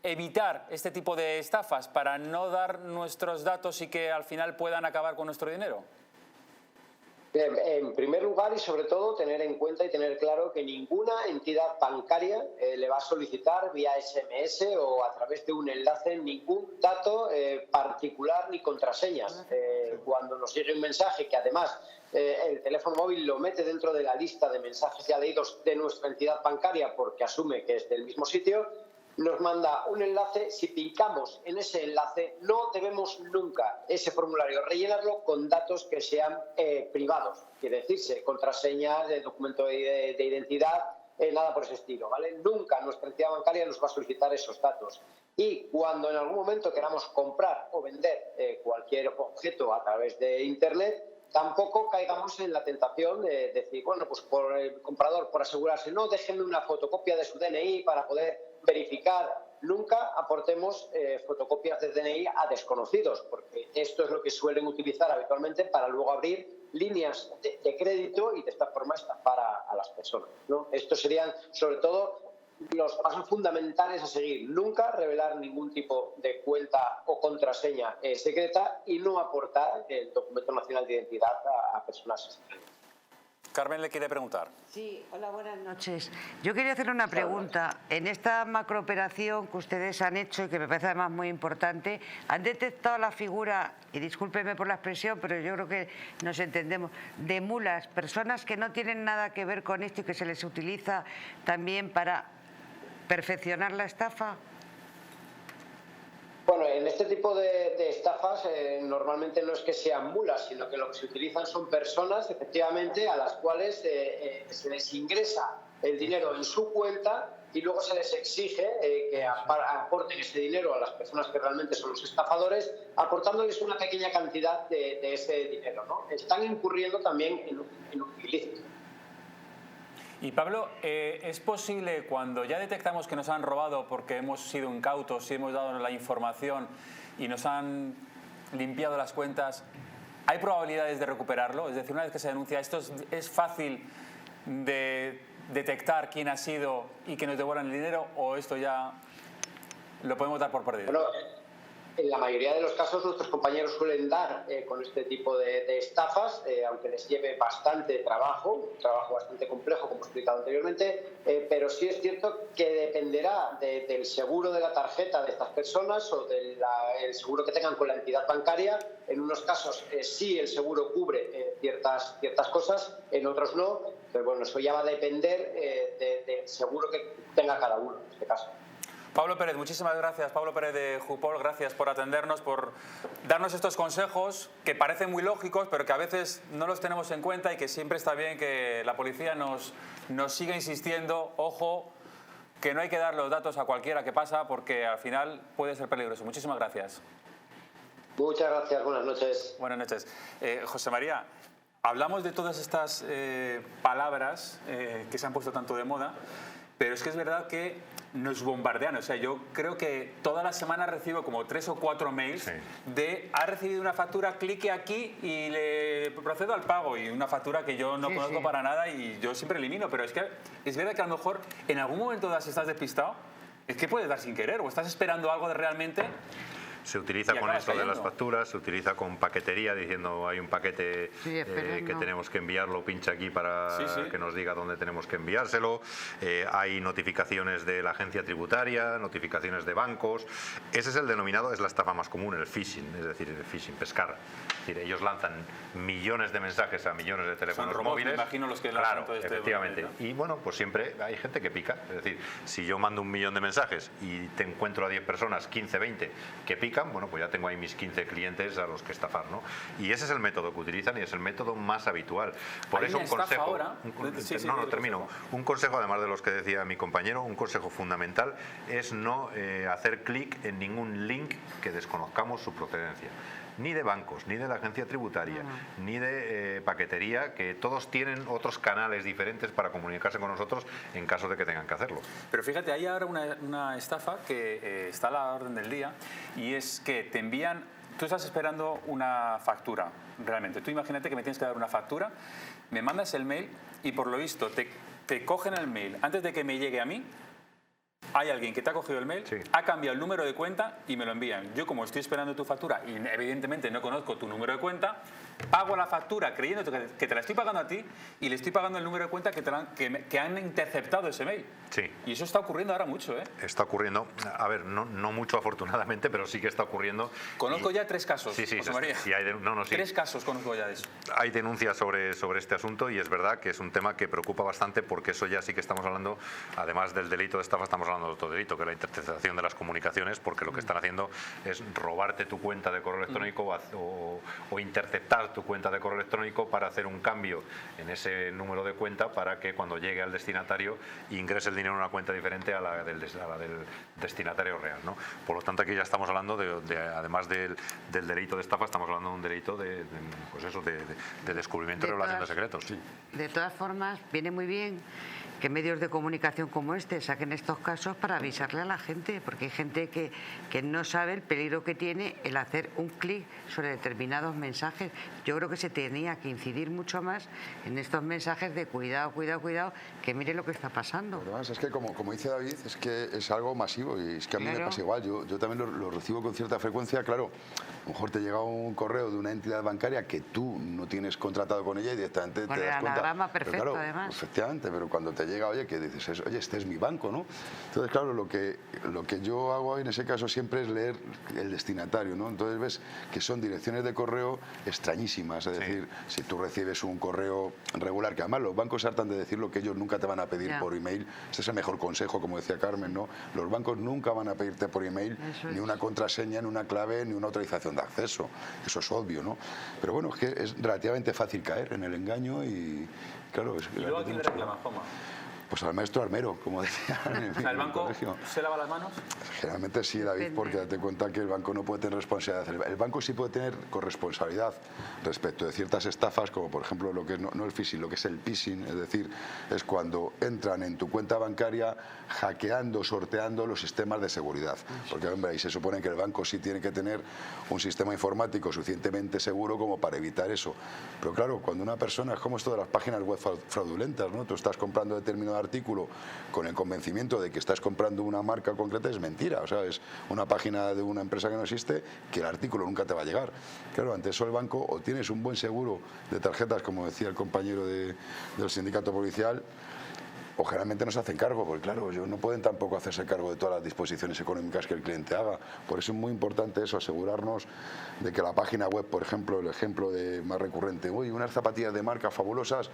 evitar este tipo de estafas, para no dar nuestros datos y que al final puedan acabar con nuestro dinero? En primer lugar y sobre todo tener en cuenta y tener claro que ninguna entidad bancaria le va a solicitar vía SMS o a través de un enlace ningún dato particular ni contraseñas. Cuando nos llegue un mensaje que además el teléfono móvil lo mete dentro de la lista de mensajes ya leídos de nuestra entidad bancaria porque asume que es del mismo sitio, nos manda un enlace. Si picamos en ese enlace, no debemos nunca ese formulario rellenarlo con datos que sean privados, quiere decirse contraseñas, de documento de identidad, nada por ese estilo, ¿vale? Nunca nuestra entidad bancaria nos va a solicitar esos datos. Y cuando en algún momento queramos comprar o vender cualquier objeto a través de Internet, tampoco caigamos en la tentación de decir, bueno, pues por el comprador, por asegurarse, no, déjenme una fotocopia de su DNI para poder verificar. Nunca aportemos fotocopias de DNI a desconocidos, porque esto es lo que suelen utilizar habitualmente para luego abrir líneas de crédito y de esta forma estafar a las personas, ¿no? Estos serían, sobre todo, los pasos fundamentales a seguir. Nunca revelar ningún tipo de cuenta o contraseña secreta y no aportar el documento nacional de identidad a personas extrañas. Carmen le quiere preguntar. Sí, hola, buenas noches. Yo quería hacer una pregunta. En esta macrooperación que ustedes han hecho y que me parece además muy importante, ¿han detectado la figura, y discúlpeme por la expresión, pero yo creo que nos entendemos, de mulas, personas que no tienen nada que ver con esto y que se les utiliza también para perfeccionar la estafa? Bueno, en este tipo de estafas normalmente no es que sean mulas, sino que lo que se utilizan son personas, efectivamente, a las cuales se les ingresa el dinero en su cuenta y luego se les exige que aporten ese dinero a las personas que realmente son los estafadores, aportándoles una pequeña cantidad de ese dinero, ¿no? Están incurriendo también en un ilícito. Y Pablo, ¿es posible cuando ya detectamos que nos han robado porque hemos sido incautos y hemos dado la información y nos han limpiado las cuentas, ¿hay probabilidades de recuperarlo? Es decir, una vez que se denuncia, ¿esto es fácil de detectar quién ha sido y que nos devuelvan el dinero, o esto ya lo podemos dar por perdido? Bueno, en la mayoría de los casos nuestros compañeros suelen dar con este tipo de estafas, aunque les lleve bastante trabajo, un trabajo bastante complejo, como he explicado anteriormente, pero sí es cierto que dependerá del seguro de la tarjeta de estas personas o del seguro que tengan con la entidad bancaria. En unos casos sí el seguro cubre ciertas cosas, en otros no, pero bueno, eso ya va a depender del seguro que tenga cada uno en este caso. Pablo Pérez, muchísimas gracias. Pablo Pérez de Jupol, gracias por atendernos, por darnos estos consejos que parecen muy lógicos, pero que a veces no los tenemos en cuenta y que siempre está bien que la policía nos siga insistiendo, ojo, que no hay que dar los datos a cualquiera que pasa porque al final puede ser peligroso. Muchísimas gracias. Muchas gracias, buenas noches. Buenas noches. José María, hablamos de todas estas palabras que se han puesto tanto de moda, pero es que es verdad que nos bombardean. O sea, yo creo que toda la semana recibo como 3 o 4 mails de ha recibido una factura, clique aquí y le procedo al pago. Y una factura que yo no conozco para nada y yo siempre elimino. Pero es que es verdad que a lo mejor en algún momento si estás despistado, es que puedes dar sin querer o estás esperando algo de realmente. Se utiliza con esto de las facturas, se utiliza con paquetería, diciendo hay un paquete que tenemos que enviarlo, pincha aquí para que nos diga dónde tenemos que enviárselo. Hay notificaciones de la agencia tributaria, notificaciones de bancos. Ese es el denominado, es la estafa más común, el phishing, es decir, el phishing, pescar. Es decir, ellos lanzan millones de mensajes a millones de teléfonos robots, móviles. Me imagino los que claro, efectivamente. Momento, ¿no? Y bueno, pues siempre hay gente que pica. Es decir, si yo mando 1 millón de mensajes y te encuentro a 10 personas, 15, 20, que pican, bueno, pues ya tengo ahí mis 15 clientes a los que estafar, ¿no? Y ese es el método que utilizan y es el método más habitual. Por eso un consejo, ahora. Termino. Un consejo, además de los que decía mi compañero, un consejo fundamental es no hacer clic en ningún link que desconozcamos su procedencia. Ni de bancos, ni de la agencia tributaria, ni de paquetería, que todos tienen otros canales diferentes para comunicarse con nosotros en caso de que tengan que hacerlo. Pero fíjate, hay ahora una estafa que está a la orden del día y es que te envían, tú estás esperando una factura, realmente. Tú imagínate que me tienes que dar una factura, me mandas el mail y por lo visto te cogen el mail antes de que me llegue a mí. Hay alguien que te ha cogido el mail, ha cambiado el número de cuenta y me lo envían. Yo, como estoy esperando tu factura y evidentemente no conozco tu número de cuenta, pago la factura creyendo que te la estoy pagando a ti y le estoy pagando el número de cuenta que han interceptado ese mail. Sí. Y eso está ocurriendo ahora mucho, ¿eh? Está ocurriendo, a ver, no mucho afortunadamente, pero sí que está ocurriendo. Conozco ya 3 casos, José María. Sí, hay 3 casos conozco ya de eso. Hay denuncias sobre este asunto y es verdad que es un tema que preocupa bastante porque eso ya sí que estamos hablando, además del delito de estafa, estamos hablando de otro delito, que es la interceptación de las comunicaciones, porque lo que están haciendo es robarte tu cuenta de correo electrónico o interceptar tu cuenta de correo electrónico para hacer un cambio en ese número de cuenta para que cuando llegue al destinatario ingrese el dinero en una cuenta diferente a la del destinatario real, ¿no? Por lo tanto, aquí ya estamos hablando además del delito de estafa, estamos hablando de un delito de descubrimiento y revelación de secretos. Sí. De todas formas, viene muy bien que medios de comunicación como este saquen estos casos para avisarle a la gente, porque hay gente que no sabe el peligro que tiene el hacer un clic sobre determinados mensajes. yo creo que se tenía que incidir mucho más en estos mensajes de cuidado, cuidado, cuidado, que mire lo que está pasando. Además, es que como dice David, es que es algo masivo y es que a mí me pasa igual. Yo también lo recibo con cierta frecuencia. Claro, a lo mejor te llega un correo de una entidad bancaria que tú no tienes contratado con ella y directamente te das cuenta. Con el anagrama perfecto, claro, además. Efectivamente, pero cuando te llega, oye, que dices, oye, este es mi banco, ¿no? Entonces, claro, lo que yo hago en ese caso siempre es leer el destinatario, ¿no? Entonces ves que son direcciones de correo extrañísimas, es decir, si tú recibes un correo regular, que además los bancos se hartan de decir lo que ellos nunca te van a pedir por email, este es el mejor consejo, como decía Carmen, ¿no? Los bancos nunca van a pedirte por email ni una contraseña, ni una clave, ni una autorización de acceso, eso es obvio, ¿no? Pero bueno, es que es relativamente fácil caer en el engaño y claro... ¿Y luego a quién le reclamas, Juanma? Pues al maestro armero, como decía. O sea, ¿el banco se lava las manos? Generalmente sí, David, porque date cuenta que el banco no puede tener responsabilidad. El banco sí puede tener corresponsabilidad respecto de ciertas estafas, como por ejemplo lo que es no el phishing, lo que es el phishing, es decir, es cuando entran en tu cuenta bancaria hackeando, sorteando los sistemas de seguridad. Porque, hombre, ahí se supone que el banco sí tiene que tener un sistema informático suficientemente seguro como para evitar eso. Pero claro, cuando una persona, es como esto de las páginas web fraudulentas, ¿no? Tú estás comprando determinado artículo con el convencimiento de que estás comprando una marca concreta, es mentira, o sea, es una página de una empresa que no existe, que el artículo nunca te va a llegar. Claro, ante eso el banco o tienes un buen seguro de tarjetas, como decía el compañero del sindicato policial, o generalmente no se hacen cargo, porque claro, ellos no pueden tampoco hacerse cargo de todas las disposiciones económicas que el cliente haga. Por eso es muy importante eso, asegurarnos de que la página web, por ejemplo, el ejemplo más recurrente, uy, unas zapatillas de marca fabulosas,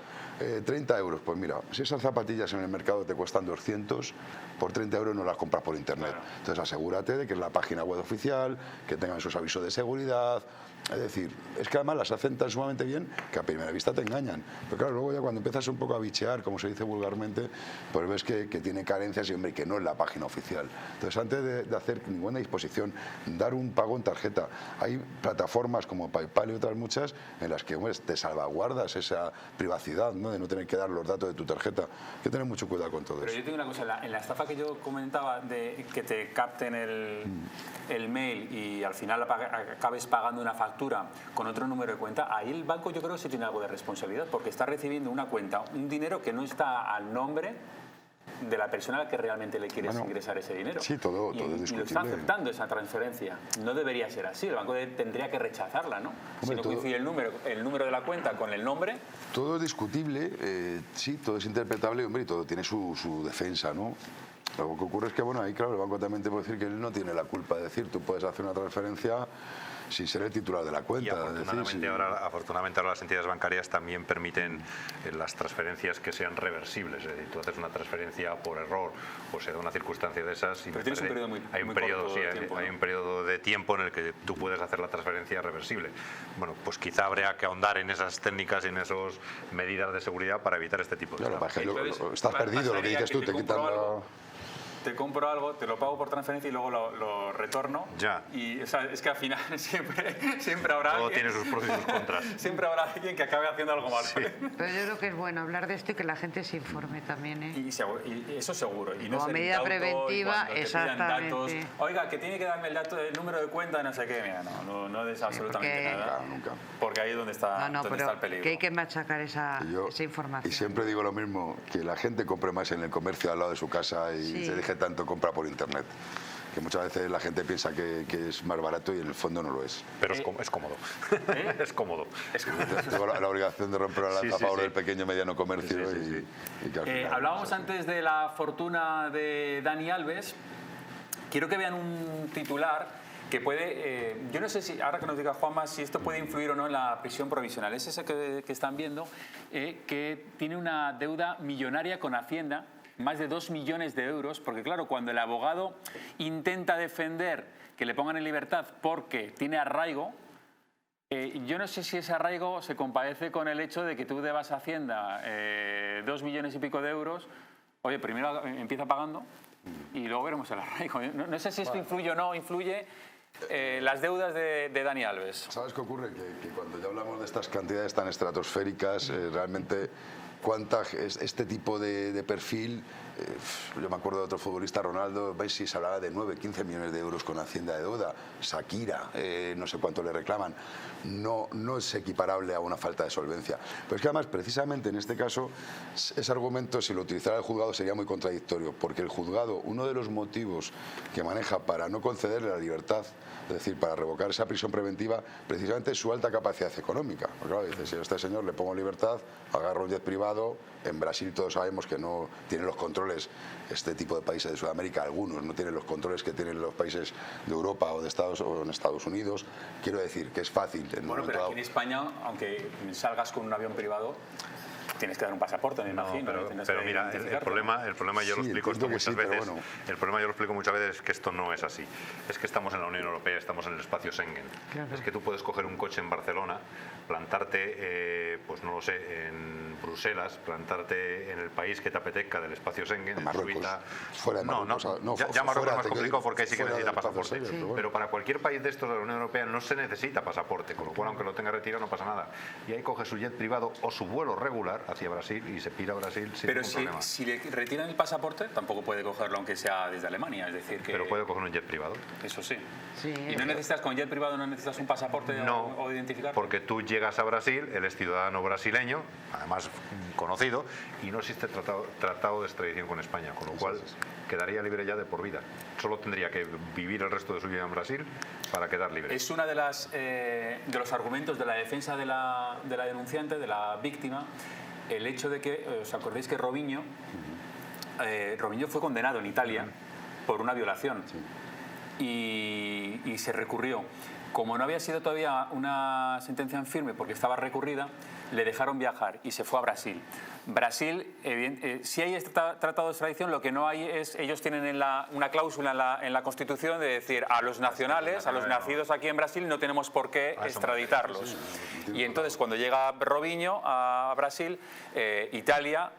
30 euros. Pues mira, si esas zapatillas en el mercado te cuestan 200, por 30 euros no las compras por internet. Entonces asegúrate de que es la página web oficial, que tengan sus avisos de seguridad. Es decir, es que además las hacen tan sumamente bien que a primera vista te engañan. Pero claro, luego ya cuando empiezas un poco a bichear, como se dice vulgarmente, pues ves que tiene carencias y, hombre, que no es la página oficial. Entonces, antes de hacer ninguna disposición, dar un pago en tarjeta. Hay plataformas como PayPal y otras muchas en las que, hombre, te salvaguardas esa privacidad, ¿no? De no tener que dar los datos de tu tarjeta. Hay que tener mucho cuidado con todo eso. Pero yo tengo una cosa, en la estafa que yo comentaba de que te capten el mail y al final acabes pagando una factura con otro número de cuenta, ahí el banco yo creo que sí tiene algo de responsabilidad, porque está recibiendo una cuenta, un dinero que no está al nombre de la persona a la que realmente le quieres ingresar ese dinero. Sí, todo es discutible. Y lo está aceptando esa transferencia. No debería ser así, el banco tendría que rechazarla, ¿no? Hombre, si no coincide el número de la cuenta con el nombre... Todo es discutible, sí, todo es interpretable, hombre, y todo tiene su defensa, ¿no? Lo que ocurre es que, bueno, ahí claro, el banco también te puede decir que él no tiene la culpa de decir, tú puedes hacer una transferencia sin ser el titular de la cuenta. Y afortunadamente ahora las entidades bancarias también permiten las transferencias que sean reversibles. Es decir, tú haces una transferencia por error o se da una circunstancia de esas. Pero tienes un periodo muy corto de tiempo, hay un periodo de tiempo en el que tú puedes hacer la transferencia reversible. Bueno, pues quizá habría que ahondar en esas técnicas y en esas medidas de seguridad para evitar este tipo de cosas. Claro, estás perdido, lo que dices tú, te quitan la... Te compro algo, te lo pago por transferencia y luego lo retorno. Ya. Y o sea, es que al final siempre habrá todo alguien... tiene sus pros y sus contras. Siempre habrá alguien que acabe haciendo algo mal. Sí. Pero yo creo que es bueno hablar de esto y que la gente se informe también, ¿eh? Y eso seguro. Y no como medida preventiva, exactamente. Datos, oiga, que tiene que darme el número de cuenta, no sé qué. Mira, no des absolutamente nada. Nunca. Porque ahí es donde está, está el peligro. Que hay que machacar esa información. Y siempre digo lo mismo, que la gente compre más en el comercio al lado de su casa y se deje tanto compra por internet, que muchas veces la gente piensa que es más barato y en el fondo no lo es. Pero es cómodo. Es cómodo. Tengo la obligación de romper la lanza a favor del pequeño y mediano comercio. Hablábamos antes de la fortuna de Dani Alves. Quiero que vean un titular que puede, yo no sé si, ahora que nos diga Juanma, si esto puede influir o no en la prisión provisional. Es ese que están viendo, que tiene una deuda millonaria con Hacienda, más de 2 millones de euros, porque claro, cuando el abogado intenta defender que le pongan en libertad porque tiene arraigo, yo no sé si ese arraigo se compadece con el hecho de que tú debas a Hacienda 2 millones y pico de euros. Oye, primero empieza pagando y luego veremos el arraigo. No sé si esto influye o no influye las deudas de Dani Alves. ¿Sabes qué ocurre? Que cuando ya hablamos de estas cantidades tan estratosféricas, realmente este tipo de perfil Yo me acuerdo de otro futbolista, Ronaldo Messi, se hablaba de 9, 15 millones de euros con Hacienda de deuda. Shakira, no sé cuánto le reclaman. No es equiparable a una falta de solvencia. Pero es que además, precisamente en este caso, ese argumento, si lo utilizara el juzgado, sería muy contradictorio, porque el juzgado, uno de los motivos que maneja para no concederle la libertad, es decir, para revocar esa prisión preventiva, precisamente es su alta capacidad económica. Porque claro, dice, si a este señor le pongo libertad, agarro un jet privado. En Brasil todos sabemos que no tienen los controles, este tipo de países de Sudamérica, algunos no tienen los controles que tienen los países de Europa o en Estados Unidos. Quiero decir que es fácil. Bueno, pero aquí en España, aunque salgas con un avión privado, tienes que dar un pasaporte, me imagino. Pero mira, el problema yo lo explico esto muchas veces. Bueno. El problema yo lo explico muchas veces es que esto no es así. Es que estamos en la Unión Europea, estamos en el espacio Schengen. Claro. Es que tú puedes coger un coche en Barcelona, plantarte, pues no lo sé, en Bruselas, plantarte en el país que te apetezca del espacio Schengen, en Suiza. Fuera de Marruecos. Ya Marruecos es más complicado porque ahí sí que necesita pasaporte. Pero para cualquier país de estos de la Unión Europea no se necesita pasaporte, con lo cual aunque lo tenga retirado no pasa nada. Y ahí coge su jet privado o su vuelo regular hacia Brasil y se pira a Brasil sin ningún problema. Pero si le retiran el pasaporte, tampoco puede cogerlo aunque sea desde Alemania, es decir que... Pero puede coger un jet privado. Eso sí. ¿Y no necesitas, con jet privado no necesitas un pasaporte o identificarte? Porque tú llegas a Brasil, él es ciudadano brasileño, además conocido, y no existe tratado de extradición con España, con lo cual quedaría libre ya de por vida. Solo tendría que vivir el resto de su vida en Brasil para quedar libre. Es una de los argumentos de la defensa de la denunciante, de la víctima, el hecho de que, ¿os acordáis que Robinho fue condenado en Italia por una violación? Y se recurrió. Como no había sido todavía una sentencia en firme porque estaba recurrida, le dejaron viajar y se fue a Brasil. Brasil, si hay este tratado de extradición, lo que no hay es, ellos tienen una cláusula en la Constitución de decir a los nacionales, a los nacidos aquí en Brasil, no tenemos por qué extraditarlos. Y entonces cuando llega Robinho a Brasil, Italia,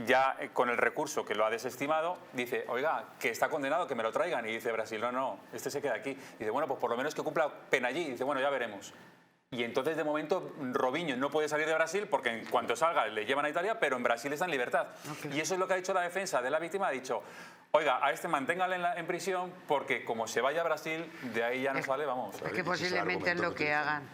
ya con el recurso que lo ha desestimado, dice, oiga, que está condenado, que me lo traigan. Y dice Brasil, no, este se queda aquí. Y dice, bueno, pues por lo menos que cumpla pena allí. Y dice, bueno, ya veremos. Y entonces, de momento, Robinho no puede salir de Brasil porque en cuanto salga le llevan a Italia, pero en Brasil está en libertad. Y eso es lo que ha dicho la defensa de la víctima. Ha dicho, oiga, a este manténgale en prisión porque como se vaya a Brasil, de ahí ya no sale, vamos. Es que posiblemente es lo que hagan.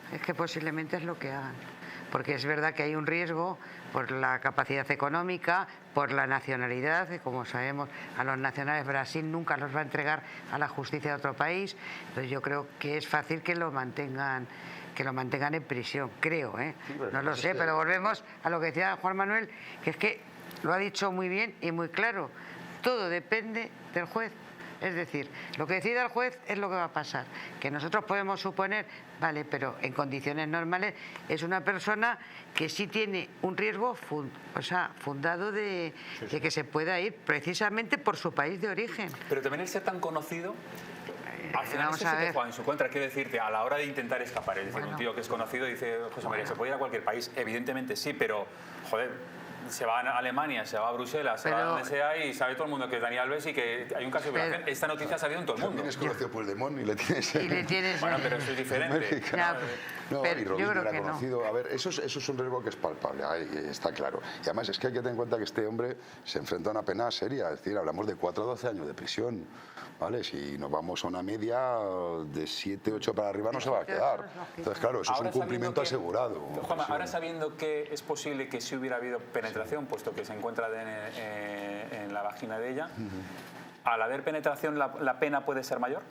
Porque es verdad que hay un riesgo por la capacidad económica, por la nacionalidad, que como sabemos a los nacionales Brasil nunca los va a entregar a la justicia de otro país. Entonces yo creo que es fácil que lo mantengan en prisión, creo, ¿eh? No lo sé, pero volvemos a lo que decía Juan Manuel, que es que lo ha dicho muy bien y muy claro, todo depende del juez. Es decir, lo que decida el juez es lo que va a pasar. Que nosotros podemos suponer, vale, pero en condiciones normales es una persona que sí tiene un riesgo fundado de que se pueda ir precisamente por su país de origen. Pero también el ser tan conocido, al final se te juega en su contra. Quiero decirte, a la hora de intentar escapar, es decir, un tío que es conocido dice, José María, ¿se puede ir a cualquier país? Evidentemente sí, pero, joder, se va a Alemania, se va a Bruselas, se va a donde sea y sabe todo el mundo que es Dani Alves y que hay un caso de violación. Esta noticia ha salido en todo el mundo. También es conocido por el demonio y le tienes... Bueno, pero eso es diferente. No, y Robinho era conocido. A ver, eso es un riesgo que es palpable, está claro. Y además es que hay que tener en cuenta que este hombre se enfrenta a una pena seria. Es decir, hablamos de 4 a 12 años de prisión. ¿Vale? Si nos vamos a una media de 7, 8 para arriba no se va a quedar. Entonces, claro, eso es un cumplimiento asegurado. Juanma, ahora sabiendo que es posible que sí hubiera habido penetración, puesto que se encuentra en la vagina de ella, al haber penetración, ¿la pena puede ser mayor?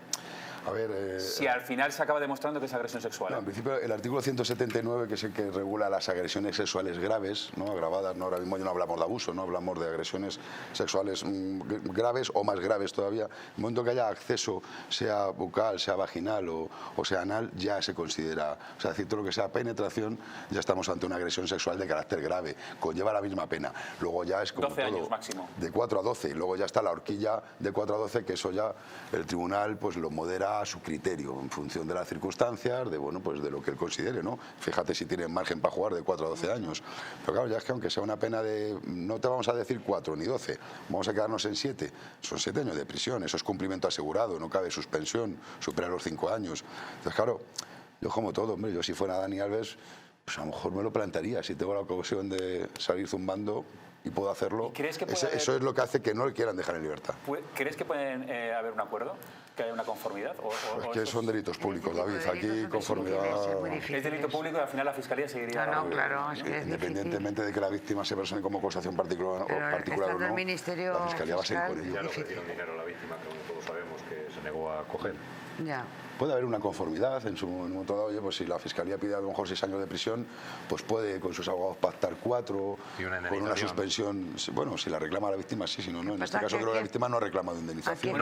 A ver, si al final se acaba demostrando que es agresión sexual. No, en principio, el artículo 179, que es el que regula las agresiones sexuales graves, ¿no? Agravadas, ¿no? Ahora mismo ya no hablamos de abuso, no hablamos de agresiones sexuales graves o más graves todavía. En el momento que haya acceso, sea bucal, sea vaginal o sea anal, ya se considera, o sea, decir, todo lo que sea penetración, ya estamos ante una agresión sexual de carácter grave, conlleva la misma pena. Luego ya es como 12 todo, años máximo. De 4 a 12, y luego ya está la horquilla de 4 a 12, que eso ya el tribunal pues lo modera a su criterio, en función de las circunstancias, de bueno, pues de lo que él considere, ¿no? Fíjate si tiene margen para jugar de 4 a 12 años. Pero claro, ya es que aunque sea una pena de, no te vamos a decir 4 ni 12, vamos a quedarnos en 7, son 7 años de prisión, eso es cumplimiento asegurado, no cabe suspensión, supera los 5 años. Entonces, claro, yo como todo, hombre, yo si fuera Dani Alves, pues a lo mejor me lo plantearía, si tengo la ocasión de salir zumbando y puedo hacerlo, ¿Crees que eso es lo que hace que no le quieran dejar en libertad. ¿Crees que pueden haber un acuerdo? ¿Que haya una conformidad? Es que son delitos públicos, David. Aquí conformidad... Es delito público y al final la Fiscalía seguiría... No, claro, es que es independientemente de que la víctima se persone como acusación particular o no, la Fiscalía va a seguir con ello. Ya le ofrecieron dinero a la víctima, que como todos sabemos que se negó a coger. Ya. Puede haber una conformidad en un momento dado. Oye, pues si la Fiscalía pide a lo mejor 6 años de prisión, pues puede con sus abogados pactar 4, con una suspensión. Bueno, si la reclama la víctima, sí, si no, no. En este caso creo que la víctima no ha reclamado indemnización.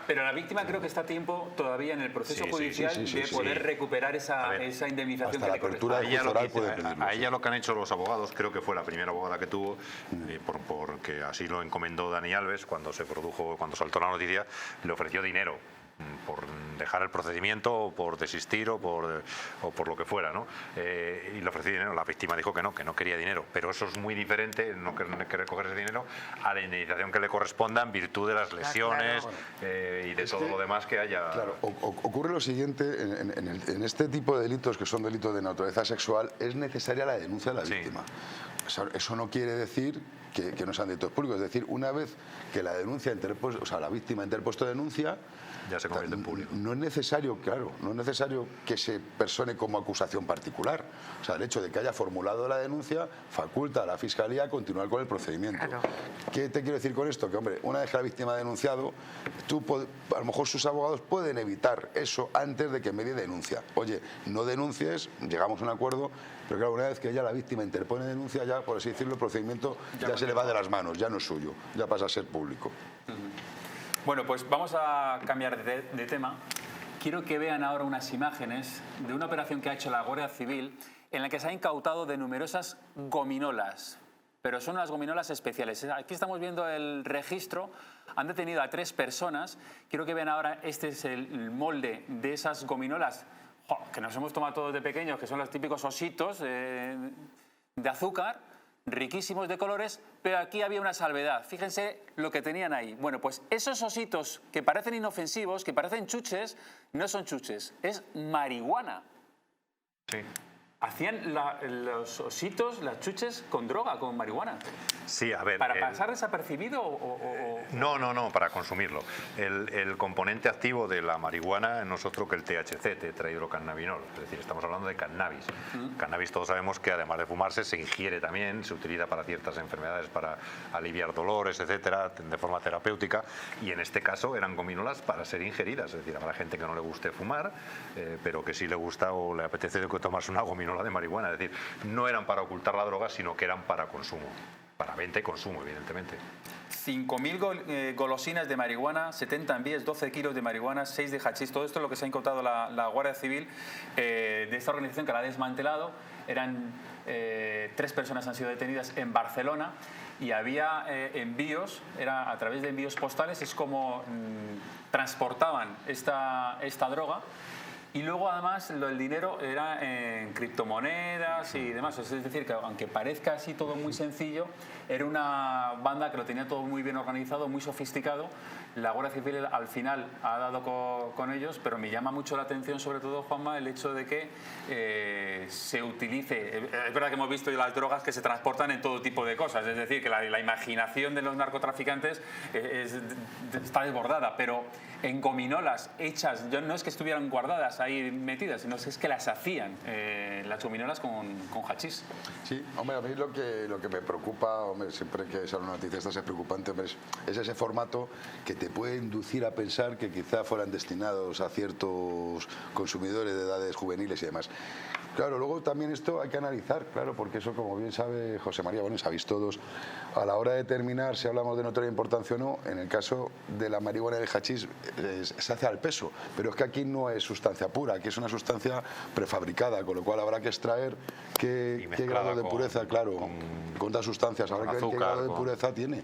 Pero la víctima creo que está a tiempo todavía en el proceso judicial de poder recuperar esa indemnización que le corresponde. A ella lo que han hecho los abogados, creo que fue la primera abogada que tuvo, porque así lo encomendó Dani Alves cuando saltó la noticia, le ofreció dinero por dejar el procedimiento o por desistir o por lo que fuera, ¿no? Y le ofrecí dinero. La víctima dijo que no quería dinero, pero eso es muy diferente, no querer coger ese dinero, a la indemnización que le corresponda en virtud de las lesiones y de todo lo demás que haya. Claro, ocurre lo siguiente, en este tipo de delitos que son delitos de naturaleza sexual es necesaria la denuncia de la víctima. Eso no quiere decir que no sean delitos públicos, es decir, una vez que la denuncia la víctima ha interpuesto denuncia, ya se convierte en público. No es necesario, no es necesario que se persone como acusación particular. O sea, el hecho de que haya formulado la denuncia faculta a la Fiscalía a continuar con el procedimiento. Claro. ¿Qué te quiero decir con esto? Que, hombre, una vez que la víctima ha denunciado, a lo mejor sus abogados pueden evitar eso antes de que medie denuncia. Oye, no denuncies, llegamos a un acuerdo, pero claro, una vez que ya la víctima interpone denuncia, ya, por así decirlo, el procedimiento ya se le va de las manos, ya no es suyo, ya pasa a ser público. Bueno, pues vamos a cambiar de tema. Quiero que vean ahora unas imágenes de una operación que ha hecho la Guardia Civil en la que se ha incautado de numerosas gominolas, pero son unas gominolas especiales. Aquí estamos viendo el registro. Han detenido a 3 personas. Quiero que vean ahora, este es el molde de esas gominolas que nos hemos tomado todos de pequeños, que son los típicos ositos de azúcar, riquísimos de colores, pero aquí había una salvedad. Fíjense lo que tenían ahí. Bueno, pues esos ositos que parecen inofensivos, que parecen chuches, no son chuches, es marihuana. Sí. Hacían los ositos, las chuches, con droga, con marihuana. Sí, a ver... ¿Para pasar desapercibido o...? No, para consumirlo. El componente activo de la marihuana no es otro que el THC, tetrahidrocannabinol. Es decir, estamos hablando de cannabis. Cannabis todos sabemos que además de fumarse, se ingiere también, se utiliza para ciertas enfermedades, para aliviar dolores, etcétera, de forma terapéutica. Y en este caso eran gominolas para ser ingeridas. Es decir, habrá gente que no le guste fumar, pero que sí le gusta o le apetece tomarse una gominola de marihuana. Es decir, no eran para ocultar la droga, sino que eran para consumo. Para venta y consumo, evidentemente. 5.000 golosinas de marihuana, 70 envíes, 12 kilos de marihuana, 6 de hachís. Todo esto es lo que se ha incautado la Guardia Civil de esta organización que la ha desmantelado. Eran 3 personas han sido detenidas en Barcelona y había envíos, era a través de envíos postales, es como transportaban esta droga. Y luego, además, el dinero era en criptomonedas y demás. Es decir, que aunque parezca así todo muy sencillo, era una banda que lo tenía todo muy bien organizado, muy sofisticado. La Guardia Civil al final ha dado con ellos, pero me llama mucho la atención, sobre todo, Juanma, el hecho de que se utilice... Es verdad que hemos visto las drogas que se transportan en todo tipo de cosas. Es decir, que la imaginación de los narcotraficantes está desbordada, pero en gominolas hechas, no es que estuvieran guardadas ahí metidas, sino es que las hacían las gominolas con hachís. Sí, hombre, a mí lo que me preocupa, hombre, siempre que sale una noticia esta es preocupante, hombre, es ese formato que te puede inducir a pensar que quizá fueran destinados a ciertos consumidores de edades juveniles y demás. Claro, luego también esto hay que analizar, claro, porque eso, como bien sabe José María, bueno, sabéis todos, a la hora de determinar si hablamos de notoria importancia o no, en el caso de la marihuana y el hachís se hace al peso, pero es que aquí no es sustancia pura, aquí es una sustancia prefabricada, con lo cual habrá que extraer qué grado de pureza, claro, con otras sustancias, habrá que ver qué grado de pureza tiene.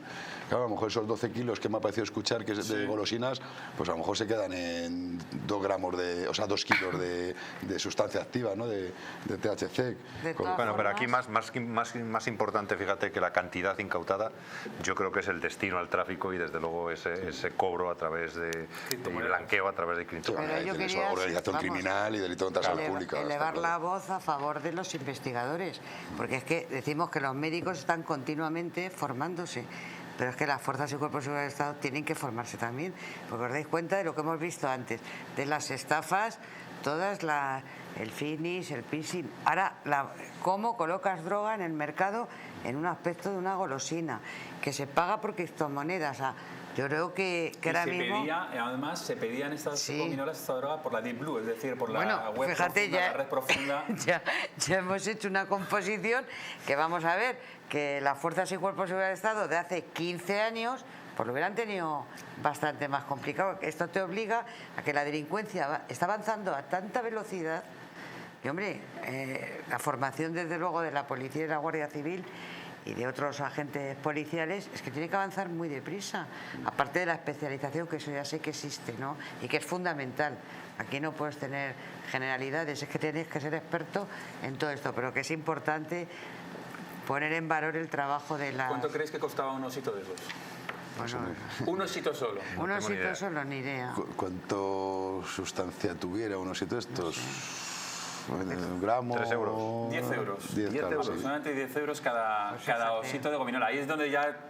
Claro, a lo mejor esos 12 kilos que me ha parecido escuchar que es de golosinas, pues a lo mejor se quedan en 2 gramos o sea, 2 kilos de sustancia activa, ¿no? De THC. Bueno, pero aquí más importante, fíjate, que la cantidad incautada, yo creo que es el destino al tráfico y desde luego ese cobro a través de blanqueo a través de criptomonedas. Pero yo quería... delito criminal y delito contra la salud pública. Elevar la voz a favor de los investigadores, porque es que decimos que los médicos están continuamente formándose, pero es que las fuerzas y cuerpos de seguridad del Estado tienen que formarse también, porque os dais cuenta de lo que hemos visto antes, de las estafas, todas el finis, el phishing. Ahora, cómo colocas droga en el mercado en un aspecto de una golosina, que se paga por criptomonedas. O sea, yo creo que ahora mismo... Además, se pedían estas gominolas, esta droga por la Deep Blue, es decir, por la web fíjate, profunda, la red profunda. ya hemos hecho una composición que vamos a ver que las fuerzas y cuerpos de seguridad del Estado de hace 15 años pues lo hubieran tenido bastante más complicado. Esto te obliga a que la delincuencia está avanzando a tanta velocidad y, hombre, la formación desde luego de la policía y la Guardia Civil y de otros agentes policiales es que tiene que avanzar muy deprisa, aparte de la especialización, que eso ya sé que existe, ¿no? Y que es fundamental. Aquí no puedes tener generalidades, es que tienes que ser experto en todo esto, pero que es importante poner en valor el trabajo de la... ¿Cuánto crees que costaba un osito de esos? Bueno, un osito solo. Un osito solo, ni idea. ¿Cuánto sustancia tuviera un osito de estos? ¿Un gramo? 3 euros. 10 euros. 10 euros. Aproximadamente 10 euros cada osito de gominola. Ahí es donde ya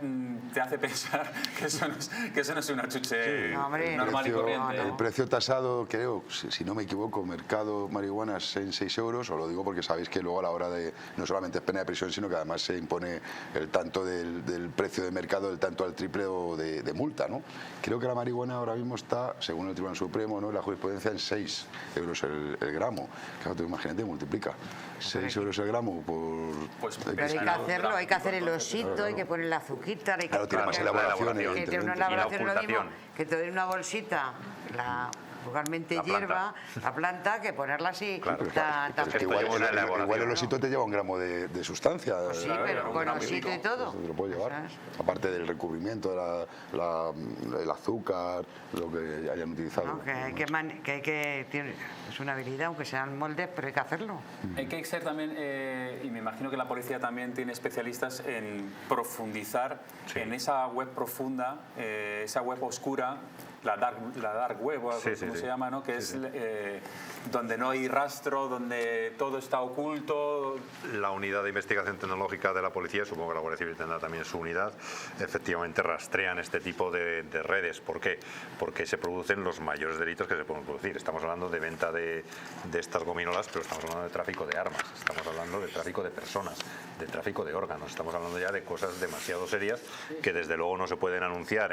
te hace pensar que eso no es una chuche normal y corriente. El precio tasado, creo, si no me equivoco, mercado marihuanas en 6 euros. Os lo digo porque sabéis que luego a la hora de, no solamente es pena de prisión, sino que además se impone el tanto del precio de mercado, el tanto al triple de multa, ¿no? Creo que la marihuana ahora mismo está, según el Tribunal Supremo, ¿no?, la jurisprudencia, en 6 euros el gramo. Claro, imagínate, multiplica 6 euros el gramo por... Pero hay que hacer el osito, hay que poner la azuquita, hay que... Claro, tiene más elaboración, que tiene una elaboración lo mismo que te den una bolsita, vulgarmente hierba, la planta, que ponerla así. Claro, igual el osito te lleva un gramo de sustancia. Pues sí, pero con osito y todo. Te lo puede llevar. Aparte del recubrimiento, el azúcar, lo que hayan utilizado. No, es una habilidad, aunque sean moldes, pero hay que hacerlo. Hay que ser también, y me imagino que la policía también tiene especialistas en profundizar en esa web profunda, esa web oscura, la dark web, como se llama, ¿no? Que es donde no hay rastro, donde todo está oculto. La unidad de investigación tecnológica de la policía, supongo que la Guardia Civil tendrá también su unidad, efectivamente rastrean este tipo de redes. ¿Por qué? Porque se producen los mayores delitos que se pueden producir. Estamos hablando de venta de estas gominolas, pero estamos hablando de tráfico de armas, estamos hablando de tráfico de personas, de tráfico de órganos, estamos hablando ya de cosas demasiado serias que desde luego no se pueden anunciar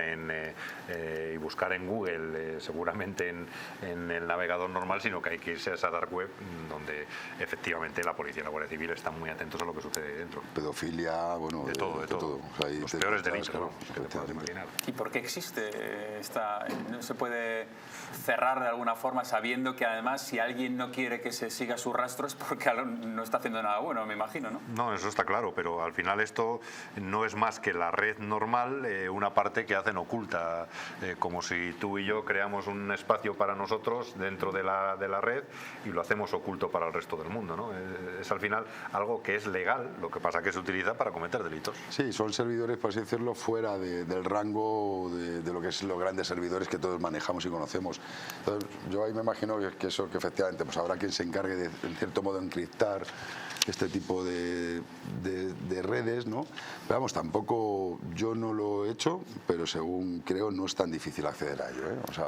y buscar en Google, seguramente en el navegador normal, sino que hay que irse a esa dark web donde efectivamente la policía y la Guardia Civil están muy atentos a lo que sucede dentro. Pedofilia, bueno, de todo. O sea, los peores delitos, que te puedas imaginar. ¿Y por qué existe esta? No se puede cerrar de alguna forma, sabiendo que además si alguien no quiere que se siga su rastro es porque no está haciendo nada bueno, me imagino, ¿no? No, eso está claro, pero al final esto no es más que la red normal, una parte que hacen oculta, como si tú y yo creamos un espacio para nosotros dentro de la red y lo hacemos oculto para el resto del mundo, ¿no? Es al final algo que es legal, lo que pasa que se utiliza para cometer delitos. Sí, son servidores, por así decirlo, fuera del rango de lo que es los grandes servidores que todos manejamos y conocemos. Entonces, yo ahí me imagino que efectivamente pues habrá quien se encargue de, en cierto modo, encriptar este tipo de redes, ¿no? Pero vamos, tampoco, yo no lo he hecho, pero según creo no es tan difícil acceder a ello, ¿eh? O sea,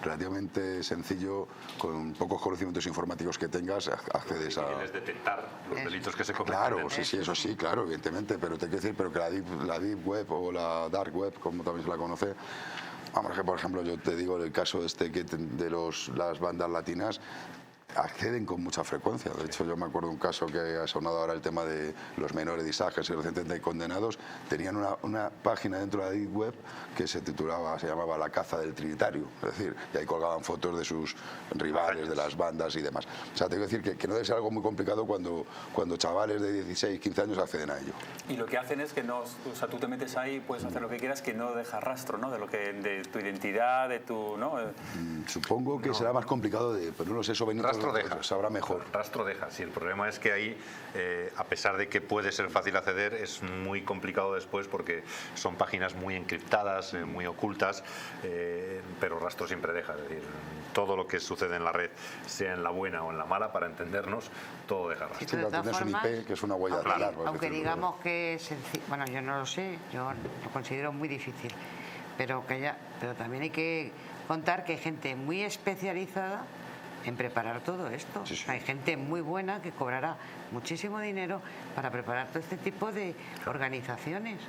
relativamente sencillo, con pocos conocimientos informáticos que tengas, accedes a... Tienes detectar los delitos que se cometen. Claro, sí, eso sí, claro, evidentemente, pero te quiero decir, pero que la deep web o la dark web, como también se la conoce, vamos, que por ejemplo yo te digo el caso de las bandas latinas, acceden con mucha frecuencia. De hecho, yo me acuerdo de un caso que ha sonado ahora, el tema de los menores de Isages y recientemente condenados. Tenían una página dentro de la Deep Web que se llamaba La Caza del Trinitario. Es decir, y ahí colgaban fotos de sus rivales, de las bandas y demás. O sea, tengo que decir que no debe ser algo muy complicado cuando chavales de 16, 15 años acceden a ello. Y lo que hacen es que no, o sea, tú te metes ahí, puedes hacer lo que quieras, que no deja rastro, ¿no? De tu identidad, de tu, ¿no? Supongo que será más complicado pero no lo sé, eso Benito rastro deja. Sabrá mejor. Rastro deja, sí. El problema es que ahí, a pesar de que puede ser fácil acceder, es muy complicado después porque son páginas muy encriptadas, muy ocultas, pero rastro siempre deja. Es decir, todo lo que sucede en la red, sea en la buena o en la mala, para entendernos, todo deja rastro. Sí, de todas un formas, IP que es una huella aunque, dactilar, aunque digamos que es sencillo, bueno, yo no lo sé, yo lo considero muy difícil, pero también hay que contar que hay gente muy especializada en preparar todo esto. Sí, sí. Hay gente muy buena que cobrará muchísimo dinero para preparar todo este tipo de organizaciones,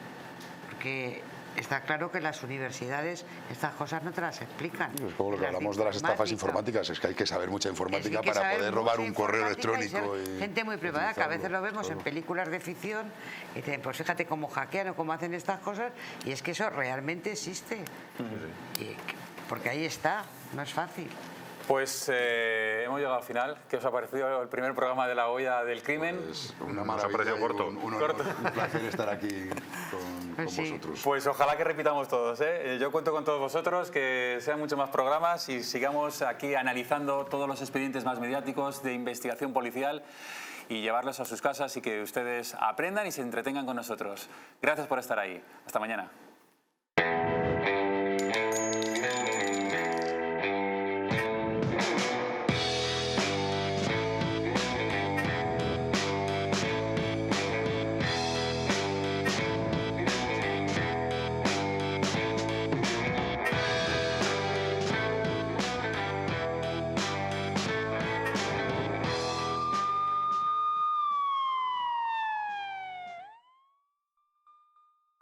porque está claro que las universidades estas cosas no te las explican. Es como lo que hablamos de las estafas informáticas, es que hay que saber mucha informática para poder robar un correo electrónico. Gente muy preparada, que a veces lo vemos en películas de ficción, y dicen, pues fíjate cómo hackean o cómo hacen estas cosas, y es que eso realmente existe. Porque ahí está, no es fácil. Pues hemos llegado al final. ¿Qué os ha parecido el primer programa de La Olla del Crimen? Pues una maravilla, corto. Un placer estar aquí con vosotros. Pues ojalá que repitamos todos, ¿eh? Yo cuento con todos vosotros, que sean muchos más programas y sigamos aquí analizando todos los expedientes más mediáticos de investigación policial y llevarlos a sus casas y que ustedes aprendan y se entretengan con nosotros. Gracias por estar ahí. Hasta mañana.